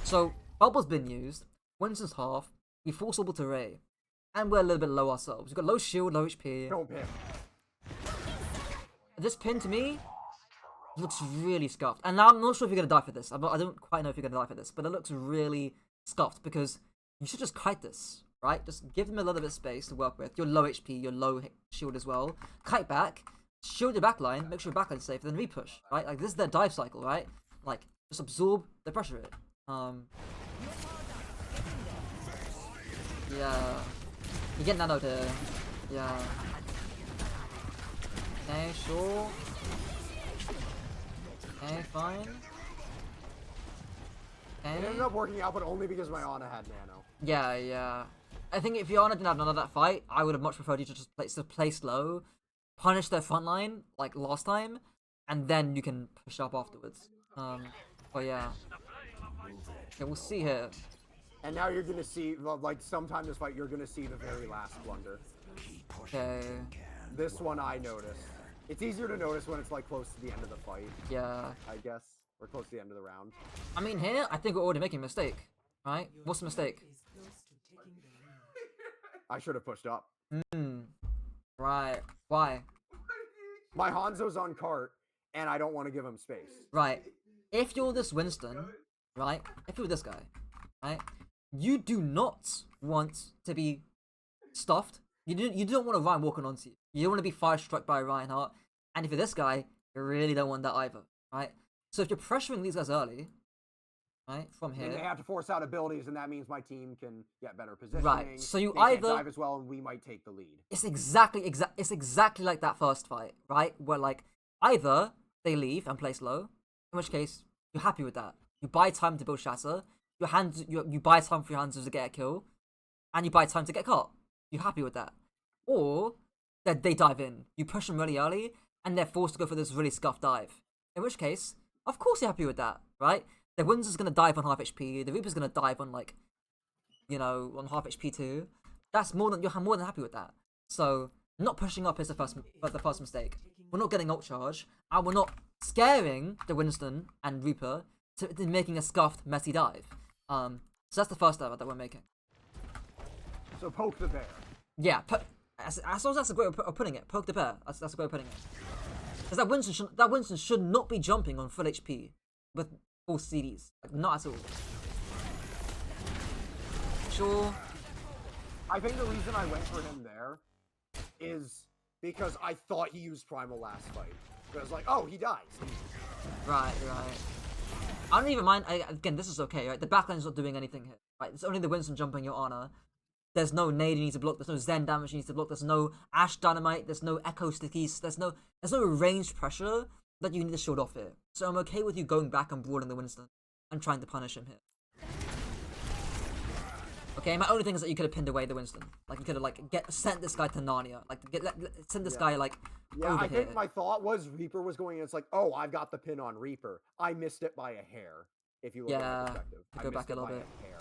So, bubble's been used. Winston's half. We force bubble to Ray. And we're a little bit low ourselves. We've got low shield, low HP. Don't pin. This pin to me looks really scuffed. And now I'm not sure if you're going to die for this. I don't quite know if you're going to die for this. But it looks really scuffed because you should just kite this, right? Just give them a little bit of space to work with. You're low HP, you're low shield as well. Kite back, shield your backline, make sure your backline's safe, then repush, right? Like, this is their dive cycle, right? Like, just absorb the pressure it. Yeah. You get nanoed here. Yeah. Okay, sure. Okay, fine. Okay. It ended up working out, but only because my Ana had nano. Yeah, yeah. I think if Yana didn't have none of that fight, I would have much preferred you to just play slow, punish their front line, like last time, and then you can push up afterwards. But yeah. Okay, we'll see here. And now you're gonna see, like, sometime this fight, you're gonna see the very last blunder. Okay. This one I noticed. It's easier to notice when it's, like, close to the end of the fight. Yeah. I guess. Or close to the end of the round. I mean, here, I think we're already making a mistake. Right? What's the mistake? I should have pushed up. Right. Why? My Hanzo's on cart, and I don't want to give him space. Right. If you're this Winston, right? If you're this guy, right? You do not want to be stuffed. You don't want a Ryan walking onto you. You don't want to be fire struck by Reinhardt. And if you're this guy, you really don't want that either, right? So if you're pressuring these guys early, right, from here, and they have to force out abilities, and that means my team can get better positioning. Right. So you they either can't dive as well, and we might take the lead. It's exactly like that first fight, right? Where like either they leave and play slow, in which case you're happy with that. You buy time to build shatter. You buy time for your hands to get a kill, and you buy time to get caught. You're happy with that. Or that they dive in. You push them really early, and they're forced to go for this really scuffed dive. In which case, of course you're happy with that, right? The Windsor's gonna dive on half HP. The Reaper's gonna dive on like, on half HP too. You're more than happy with that. So not pushing up is the first mistake. We're not getting ult charge, and we're not scaring the Winston and Reaper to making a scuffed, messy dive. So that's the first error that we're making. So poke the bear. Yeah, I suppose that's a great way of putting it. Poke the bear. That's a great way of putting it. Because that Winston should not be jumping on full HP with full CDs. Like, not at all. Sure. I think the reason I went for him there is because I thought he used Primal last fight. But I was like, oh, he dies. Right. I don't even mind. Again, this is okay, right? The backline's not doing anything here, right? It's only the Winston jumping your Ana. There's no nade you need to block. There's no Zen damage you need to block. There's no Ash Dynamite. There's no Echo Stickies. There's no ranged pressure that you need to shield off here. So I'm okay with you going back and brawling the Winston and trying to punish him here. Okay, my only thing is that you could have pinned away the Winston. Like you could have like sent this guy to Narnia. Like send this guy like Yeah, over I here. think my thought was Reaper was going in. It's like, oh, I've got the pin on Reaper. I missed it by a hair. If you look at my Yeah, perspective, to I go missed back a it little by bit. a hair.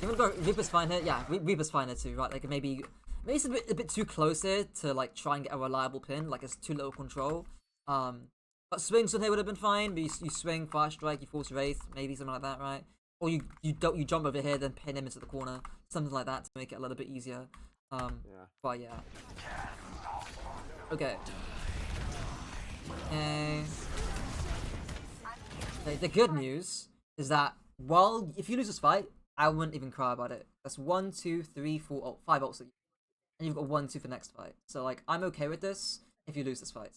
Even though Reaper's fine here, yeah, Reaper's fine here too, right? Like maybe it's a bit too close here to like try and get a reliable pin. Like it's too little control. But swings on here would have been fine. But you swing, fire strike, you force wraith, maybe something like that, right? Or you jump over here, then pin him into the corner, something like that to make it a little bit easier. Yeah. But yeah. Okay. Okay. The good news is that if you lose this fight, I wouldn't even cry about it. That's 1, 2, 3, 4, 5 ults, and you've got 1, 2 for next fight. So like, I'm okay with this if you lose this fight.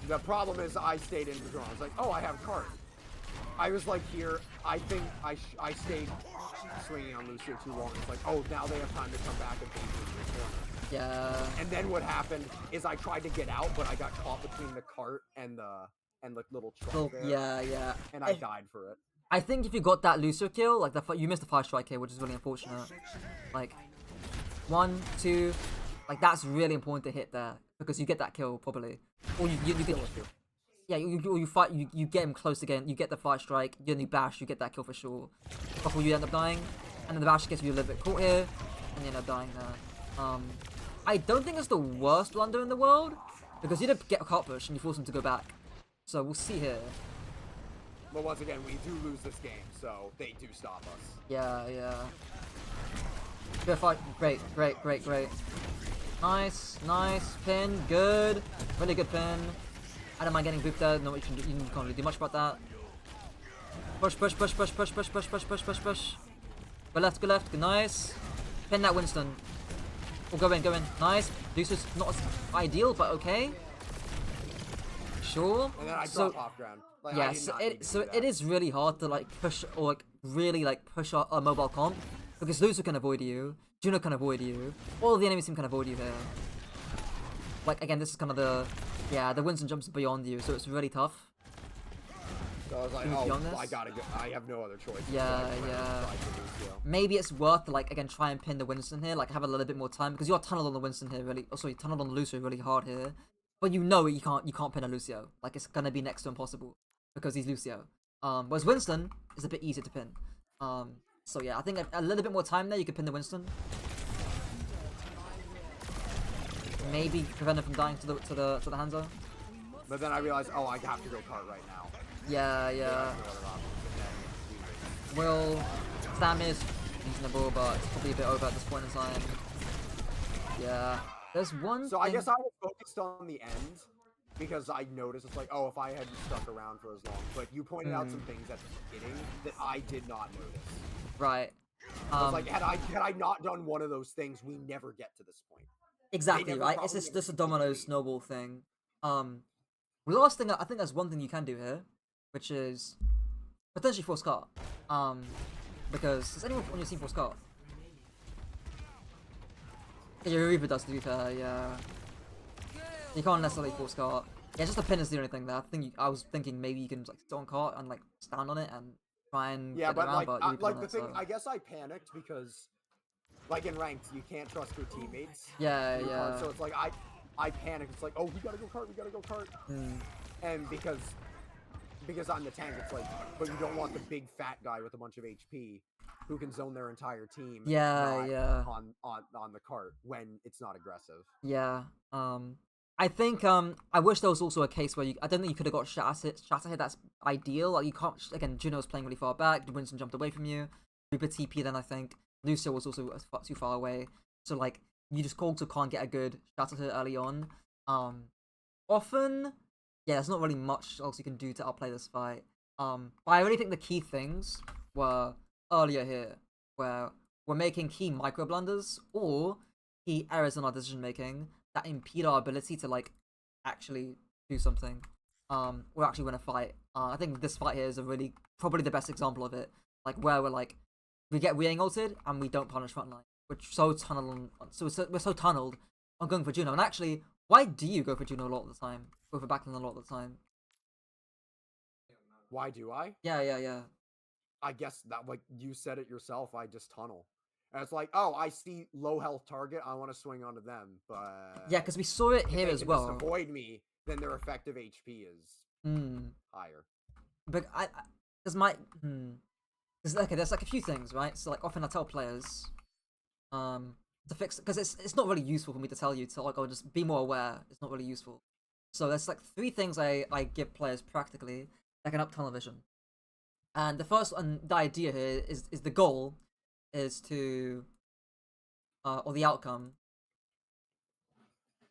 The problem is I stayed in the draw. I was like, oh, I have card. I was like here. I think I stayed swinging on Lucio too long. It's like, oh, now they have time to come back and beat me in the corner. Yeah. And then what happened is I tried to get out, but I got caught between the cart and the little truck there. Yeah. And I died for it. I think if you got that Lucio kill, like you missed the fire strike here, which is really unfortunate. Like 1, 2, like that's really important to hit there because you get that kill probably, or you get. Yeah, you fight, you get him close again, you get the fire strike, you bash, you get that kill for sure. Before you end up dying, and then the bash gets you a little bit caught here, and you end up dying there. I don't think it's the worst blunder in the world, because you did get a cart push and you force him to go back. So we'll see here. But once again, we do lose this game, so they do stop us. Yeah. Good fight, great. Nice, pin, good, really good pin. I don't mind getting booped there, no, you can't really do much about that. Push. Go left, good, nice. Pin that Winston. Oh, go in, nice. This is not as ideal, but okay. Sure. And then I drop off ground. Like, yeah, it is really hard to like push or like really like push a mobile comp because Lucio can avoid you, Juno can avoid you, all the enemies team can avoid you here. Like again, this is kind of the Winston jumps beyond you, so it's really tough. So I was like, oh, I gotta go. I have no other choice. Yeah. Maybe it's worth to like again try and pin the Winston here, like have a little bit more time because you're tunneled on the Winston here really. Oh, sorry, tunneled on the Lucio really hard here, but you know you can't pin a Lucio. Like it's gonna be next to impossible because he's Lucio. Whereas Winston is a bit easier to pin. So yeah, I think a little bit more time there, you could pin the Winston. Maybe prevent him from dying to the Hanzo. But then I realized, oh, I have to go cart right now. Yeah. Will stamina is reasonable, but it's probably a bit over at this point in time. Yeah. There's one. So I guess I was focused on the end because I noticed it's like, oh, if I had stuck around for as long. But you pointed out some things at the beginning that I did not notice. Right. It's like had I not done one of those things, we never get to this point. Exactly, right? It's just a domino snowball thing. The last thing, I think there's one thing you can do here, which is potentially force cart. Because does anyone on your team force cart? Yeah, your Reaper does, to be fair, yeah. You can't necessarily force cart. Yeah, just a pin is the only thing there. I was thinking maybe you can like sit on cart and like stand on it and try and yeah, get but around, like, but the thing, I guess I panicked because like in ranked, you can't trust your teammates. Yeah. So it's like I panicked. It's like, oh, we gotta go cart. And because I'm the tank, it's like, but you don't want the big fat guy with a bunch of HP who can zone their entire team. Yeah. On the cart when it's not aggressive. Yeah. I think I wish there was also a case where I don't think you could have got Shatter hit. That's ideal. Like you can't. Again, Juno's playing really far back. Winston jumped away from you. Reaper TP. Then I think Lucio was also too far away. So like you just also can't get a good Shatter hit early on. Often, yeah, there's not really much else you can do to outplay this fight. But I really think the key things were earlier here, where we're making key micro blunders or key errors in our decision making that impede our ability to like actually do something, or actually win a fight. I think this fight here is probably the best example of it. Like where we get re ulted and we don't punish frontline. We're so tunneled we're so tunneled on going for Juno. And actually, why do you go for Juno a lot of the time? Go for backline a lot of the time. Why do I? Yeah. I guess that, like you said it yourself, I just tunnel. And it's like, oh, I see low health target, I want to swing onto them, Yeah, but because we saw it if here they as can just well. avoid me, then their effective HP is Hmm. higher. But there's my okay, there's like a few things, right? So like often I tell players, to fix it because it's not really useful for me to tell you to like, oh, just be more aware. It's not really useful. So there's like three things I give players practically that can up tunnel vision. And the first one, the idea here is the goal is to or the outcome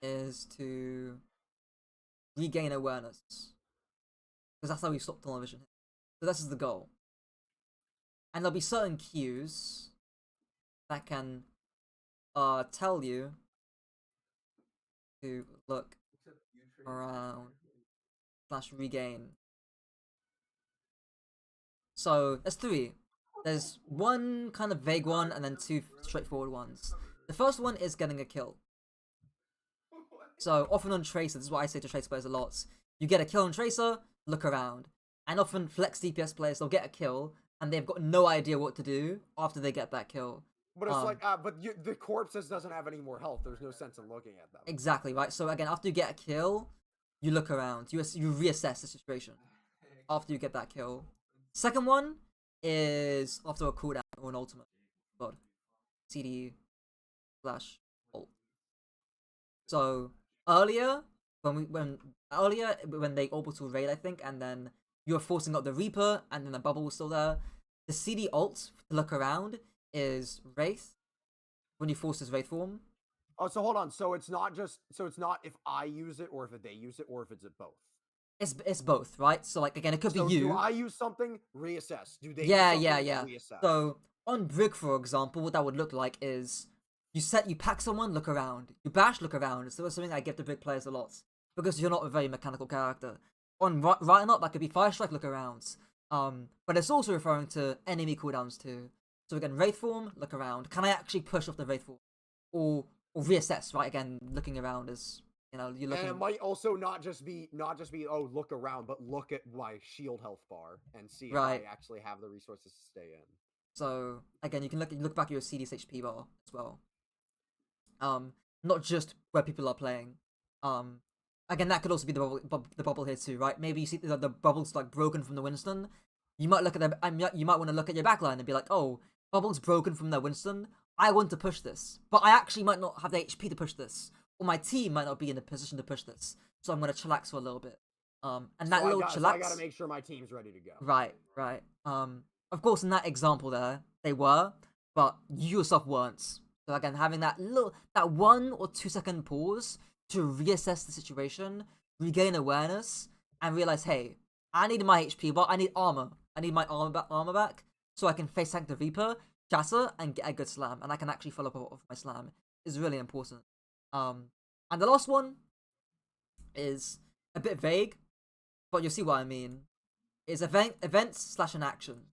is to regain awareness because that's how we stop tunnel vision. So this is the goal, and there'll be certain cues that can tell you to look around slash regain. So there's three. There's one kind of vague one and then two straightforward ones. The first one is getting a kill. So often on Tracer, this is what I say to Tracer players a lot. You get a kill on Tracer, look around. And often flex DPS players, they'll get a kill and they've got no idea what to do after they get that kill. But it's like, the corpse doesn't have any more health. There's no sense in looking at them. Exactly, right? So again, after you get a kill, you look around. You reassess the situation after you get that kill. Second one is after a cooldown or an ultimate. God. CD slash ult. So earlier when they orbital raid, I think, and then you were forcing out the Reaper, and then the bubble was still there. The CD ult to look around is Wraith when you force his Wraith form. Oh, so hold on. So it's not if I use it or if they use it or if it's both. It's both, right? So like again, it could be you. Do I use something? Reassess. Do they? Yeah, use something? yeah. Reassess. So on Brig, for example, what that would look like is you pack someone, look around. You bash, look around. So that's something I give to Brig players a lot because you're not a very mechanical character. On Reinhardt, that could be Fire Strike, look around. But it's also referring to enemy cooldowns too. So again, Wraith form, look around. Can I actually push off the Wraith form, or reassess? Right, again, looking around is you're looking. And it might also not just be oh, look around, but look at my shield health bar and see if I actually have the resources to stay in. So again, you can look back at your CD's HP bar as well. Not just where people are playing. Again, that could also be the bubble here too, right? Maybe you see the bubble's like broken from the Winston. You might look at you might want to look at your backline and be like, oh, bubble's broken from their Winston. I want to push this, but I actually might not have the HP to push this, or my team might not be in a position to push this. So I'm gonna chillax for a little bit. And that little chillax. So I gotta make sure my team's ready to go. Right. Of course, in that example there, they were, but you yourself weren't. So again, having that 1 or 2 second pause to reassess the situation, regain awareness, and realize, hey, I need my HP, but I need armor. I need my armor back, so I can face tank the Reaper, Chatter, and get a good slam, and I can actually follow up with my slam. Is really important. And the last one is a bit vague, but you'll see what I mean. Is events slash an action.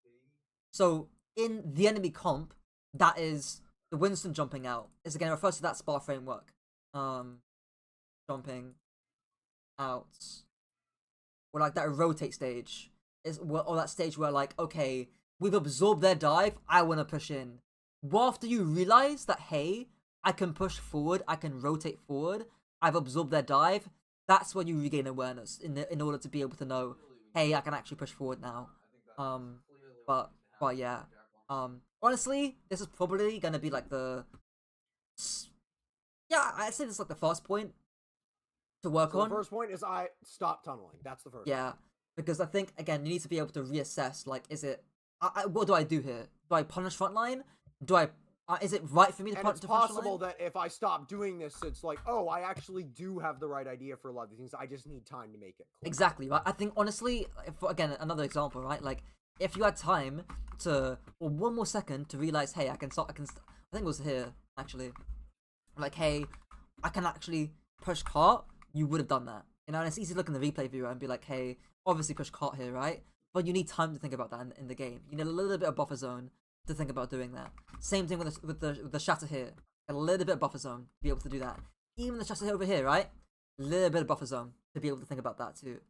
So in the enemy comp, that is the Winston jumping out. Is again refers to that spar framework. Jumping out, or like that rotate stage or that stage where like, okay, we've absorbed their dive. I want to push in. Well, after you realize that, hey, I can push forward, I can rotate forward. I've absorbed their dive. That's when you regain awareness in order to be able to know, hey, I can actually push forward now. But yeah. Honestly, this is probably gonna be like I'd say this is like the first point to work on. The first point is I stop tunneling. That's the first. Yeah, because I think again you need to be able to reassess. Like, is it? What do I do here? Do I punish frontline? Do I? Is it right for me to punish? It's possible that if I stop doing this, it's like, oh, I actually do have the right idea for a lot of these things. I just need time to make it clear. Exactly right. I think honestly, again another example, right? Like if you had time to, or 1 more second to realize, hey, I think it was here actually. Like, hey, I can actually push cart. You would have done that. And it's easy to look in the replay viewer and be like, hey, obviously push cart here, right? But you need time to think about that in the game. You need a little bit of buffer zone to think about doing that. Same thing with the shatter here. A little bit of buffer zone to be able to do that. Even the shatter over here, right? A little bit of buffer zone to be able to think about that too.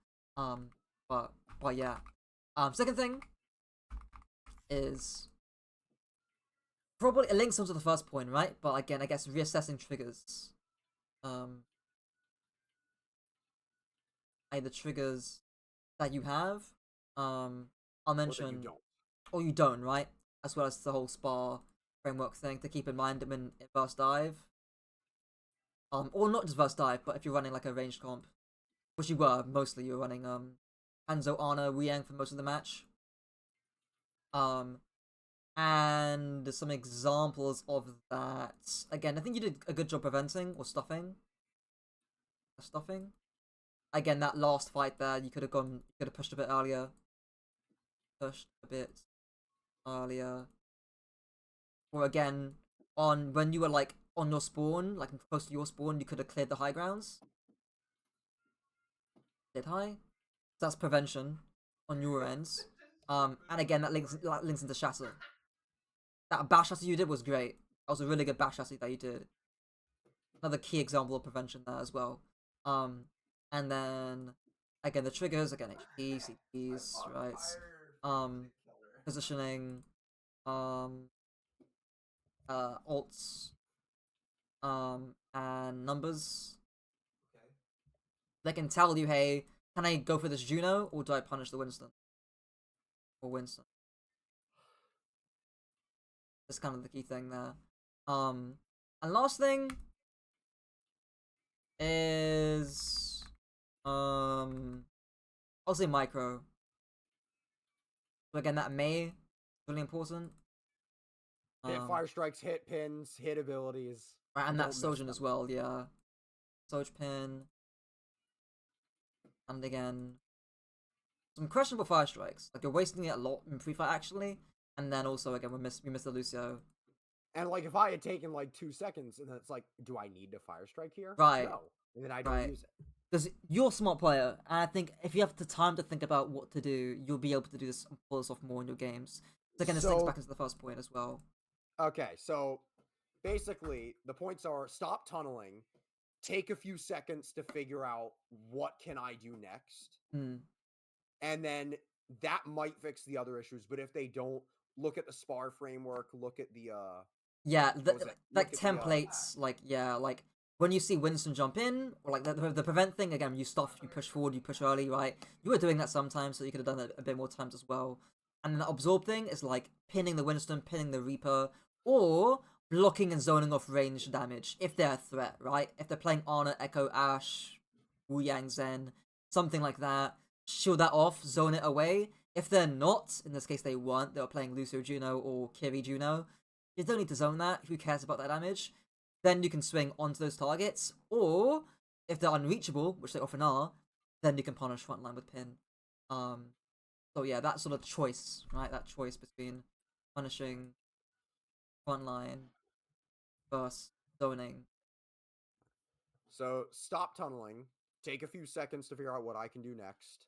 But yeah. Second thing is probably it links onto the first point, right? But again, I guess reassessing triggers. The triggers that you have. I'll or that you mention, don't. or you don't, right? As well as the whole spar framework thing to keep in mind in burst dive. Or not just burst dive, but if you're running like a ranged comp, which you were mostly, you were running Hanzo, Ana, Riang for most of the match. And some examples of that. Again, I think you did a good job preventing or stuffing. Stuffing. Again, that last fight there, you could have pushed a bit earlier. Pushed a bit earlier. Or again, on when you were like on your spawn, like close to your spawn, you could have cleared the high grounds. Did high? That's prevention on your ends. And again, that links into Shatter. That bash chassis you did was great. That was a really good bash chassis that you did. Another key example of prevention there as well. And then again the triggers, again HP, CPs, right? Positioning, alts, and numbers. They can tell you, hey, can I go for this Juno or do I punish the Winston? Or Winston. That's kind of the key thing there. And last thing is I'll say micro. So again, that may is really important. Hit fire strikes, hit pins, hit abilities. Right, and that Don't miss Sojin them. as well, yeah. Soj pin. And again, some questionable fire strikes. Like you're wasting it a lot in pre-fight actually. And then also again we miss the Lucio. And like if I had taken like 2 seconds and then it's like, do I need to fire strike here? Right. No. And then I don't Right. use it. Because you're a smart player, and I think if you have the time to think about what to do, you'll be able to do this and pull this off more in your games. So again, this links back into the first point as well. Okay, so basically the points are stop tunneling, take a few seconds to figure out what can I do next. And then that might fix the other issues, but if they don't, look at the spar framework, look at the like templates, like when you see Winston jump in, or like the prevent thing, again, you stuff, you push forward, you push early, right? You were doing that sometimes, so you could have done it a bit more times as well. And then the absorb thing is like pinning the Winston, pinning the Reaper, or blocking and zoning off range damage if they're a threat, right? If they're playing Ana, Echo, Ash, Wu Yang Zen, something like that, shield that off, zone it away. If they're not, in this case they weren't, they were playing Lucio Juno or Kiri Juno, you don't need to zone that. Who cares about that damage? Then you can swing onto those targets, or if they're unreachable, which they often are, then you can punish frontline with pin. So yeah, that sort of choice, right? That choice between punishing frontline versus zoning. So stop tunneling, take a few seconds to figure out what I can do next.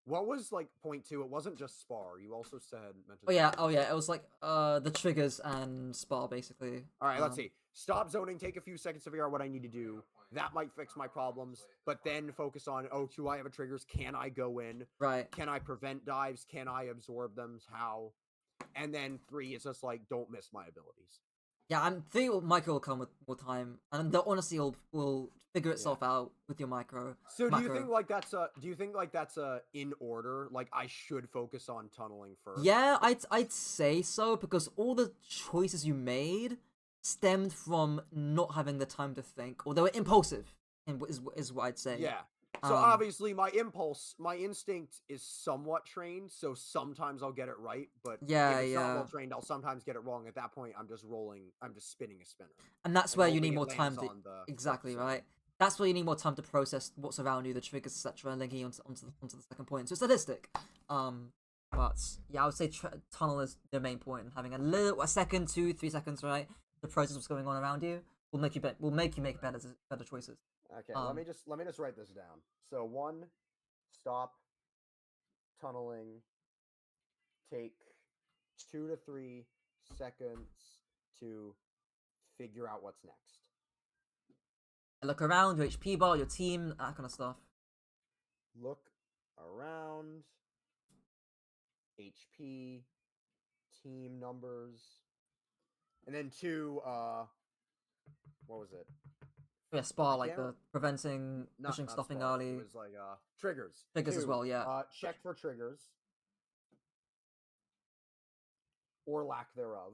What was like point 2? It wasn't just spar. You also said Oh yeah, it was like the triggers and spar basically. All right, let's see. Stop zoning, take a few seconds to figure out what I need to do. That might fix my problems, but then focus on, oh, do I have a triggers? Can I go in? Right. Can I prevent dives? Can I absorb them? How? And then 3 is just like, don't miss my abilities. Yeah, I'm thinking micro will come with more time, and the honesty will figure itself out with your micro. So do you think like that's a in order? Like I should focus on tunneling first? Yeah, I'd say so, because all the choices you made stemmed from not having the time to think, or they were impulsive, is what I'd say. Yeah. So obviously my instinct is somewhat trained, so sometimes I'll get it right, but if it's not well trained, I'll sometimes get it wrong. At that point, I'm just spinning a spinner. And that's where you need more time to exactly right. That's where you need more time to process what's around you, the triggers, etc., and linking onto the second point. So it's statistic. But yeah, I would say tunnel is the main point, and having a second, 2, 3 seconds, right, to process what's going on around you will make you make better choices. Okay, let me just write this down. So 1, stop tunneling, take 2 to 3 seconds to figure out what's next. Look around your HP bar, your team, that kind of stuff. Look around, HP, team numbers. And then 2, what was it? Yeah, spar, I like can't the preventing pushing, not stopping spar. It early. was like triggers. Triggers as 2, well, yeah. check for triggers or lack thereof,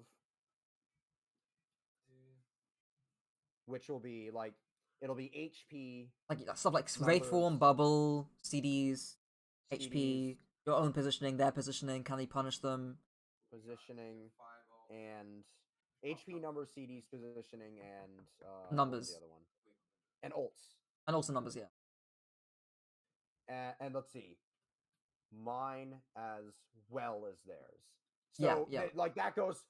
which will be like it'll be HP, Like stuff like Wraith numbers, Form, Bubble, CDs, CDs, HP, your own positioning, their positioning, can they punish them? positioning, and HP, numbers, CDs, positioning, and what was the Numbers. other one? And ults. And also numbers, yeah. And let's see, mine as well as theirs. Yeah, So yeah. like that goes.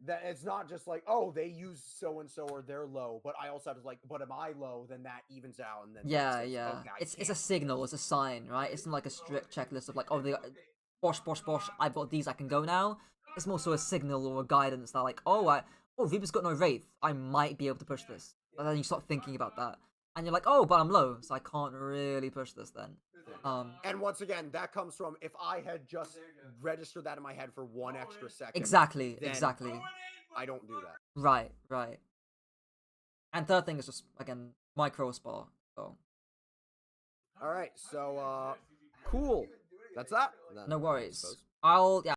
That it's not just like, oh, they use so and so or they're low, but I also have to like, but am I low? Then that evens out, and then Yeah, says, yeah. okay, It's a signal, it's a sign, right? It's not like a strict checklist of like, oh, they bosh, bosh, bosh. I've got these, I can go now. It's more so a signal or a guidance that like, oh, Viva's got no wraith. I might be able to push this. And then you start thinking about that, and you're like, oh, but I'm low, so I can't really push this then. And once again, that comes from if I had just registered that in my head for 1 extra second. Exactly, then exactly. I don't do that. Right, right. And third thing is just again micro spar. So All right, so cool. That's that. Then, no I worries. suppose. Yeah.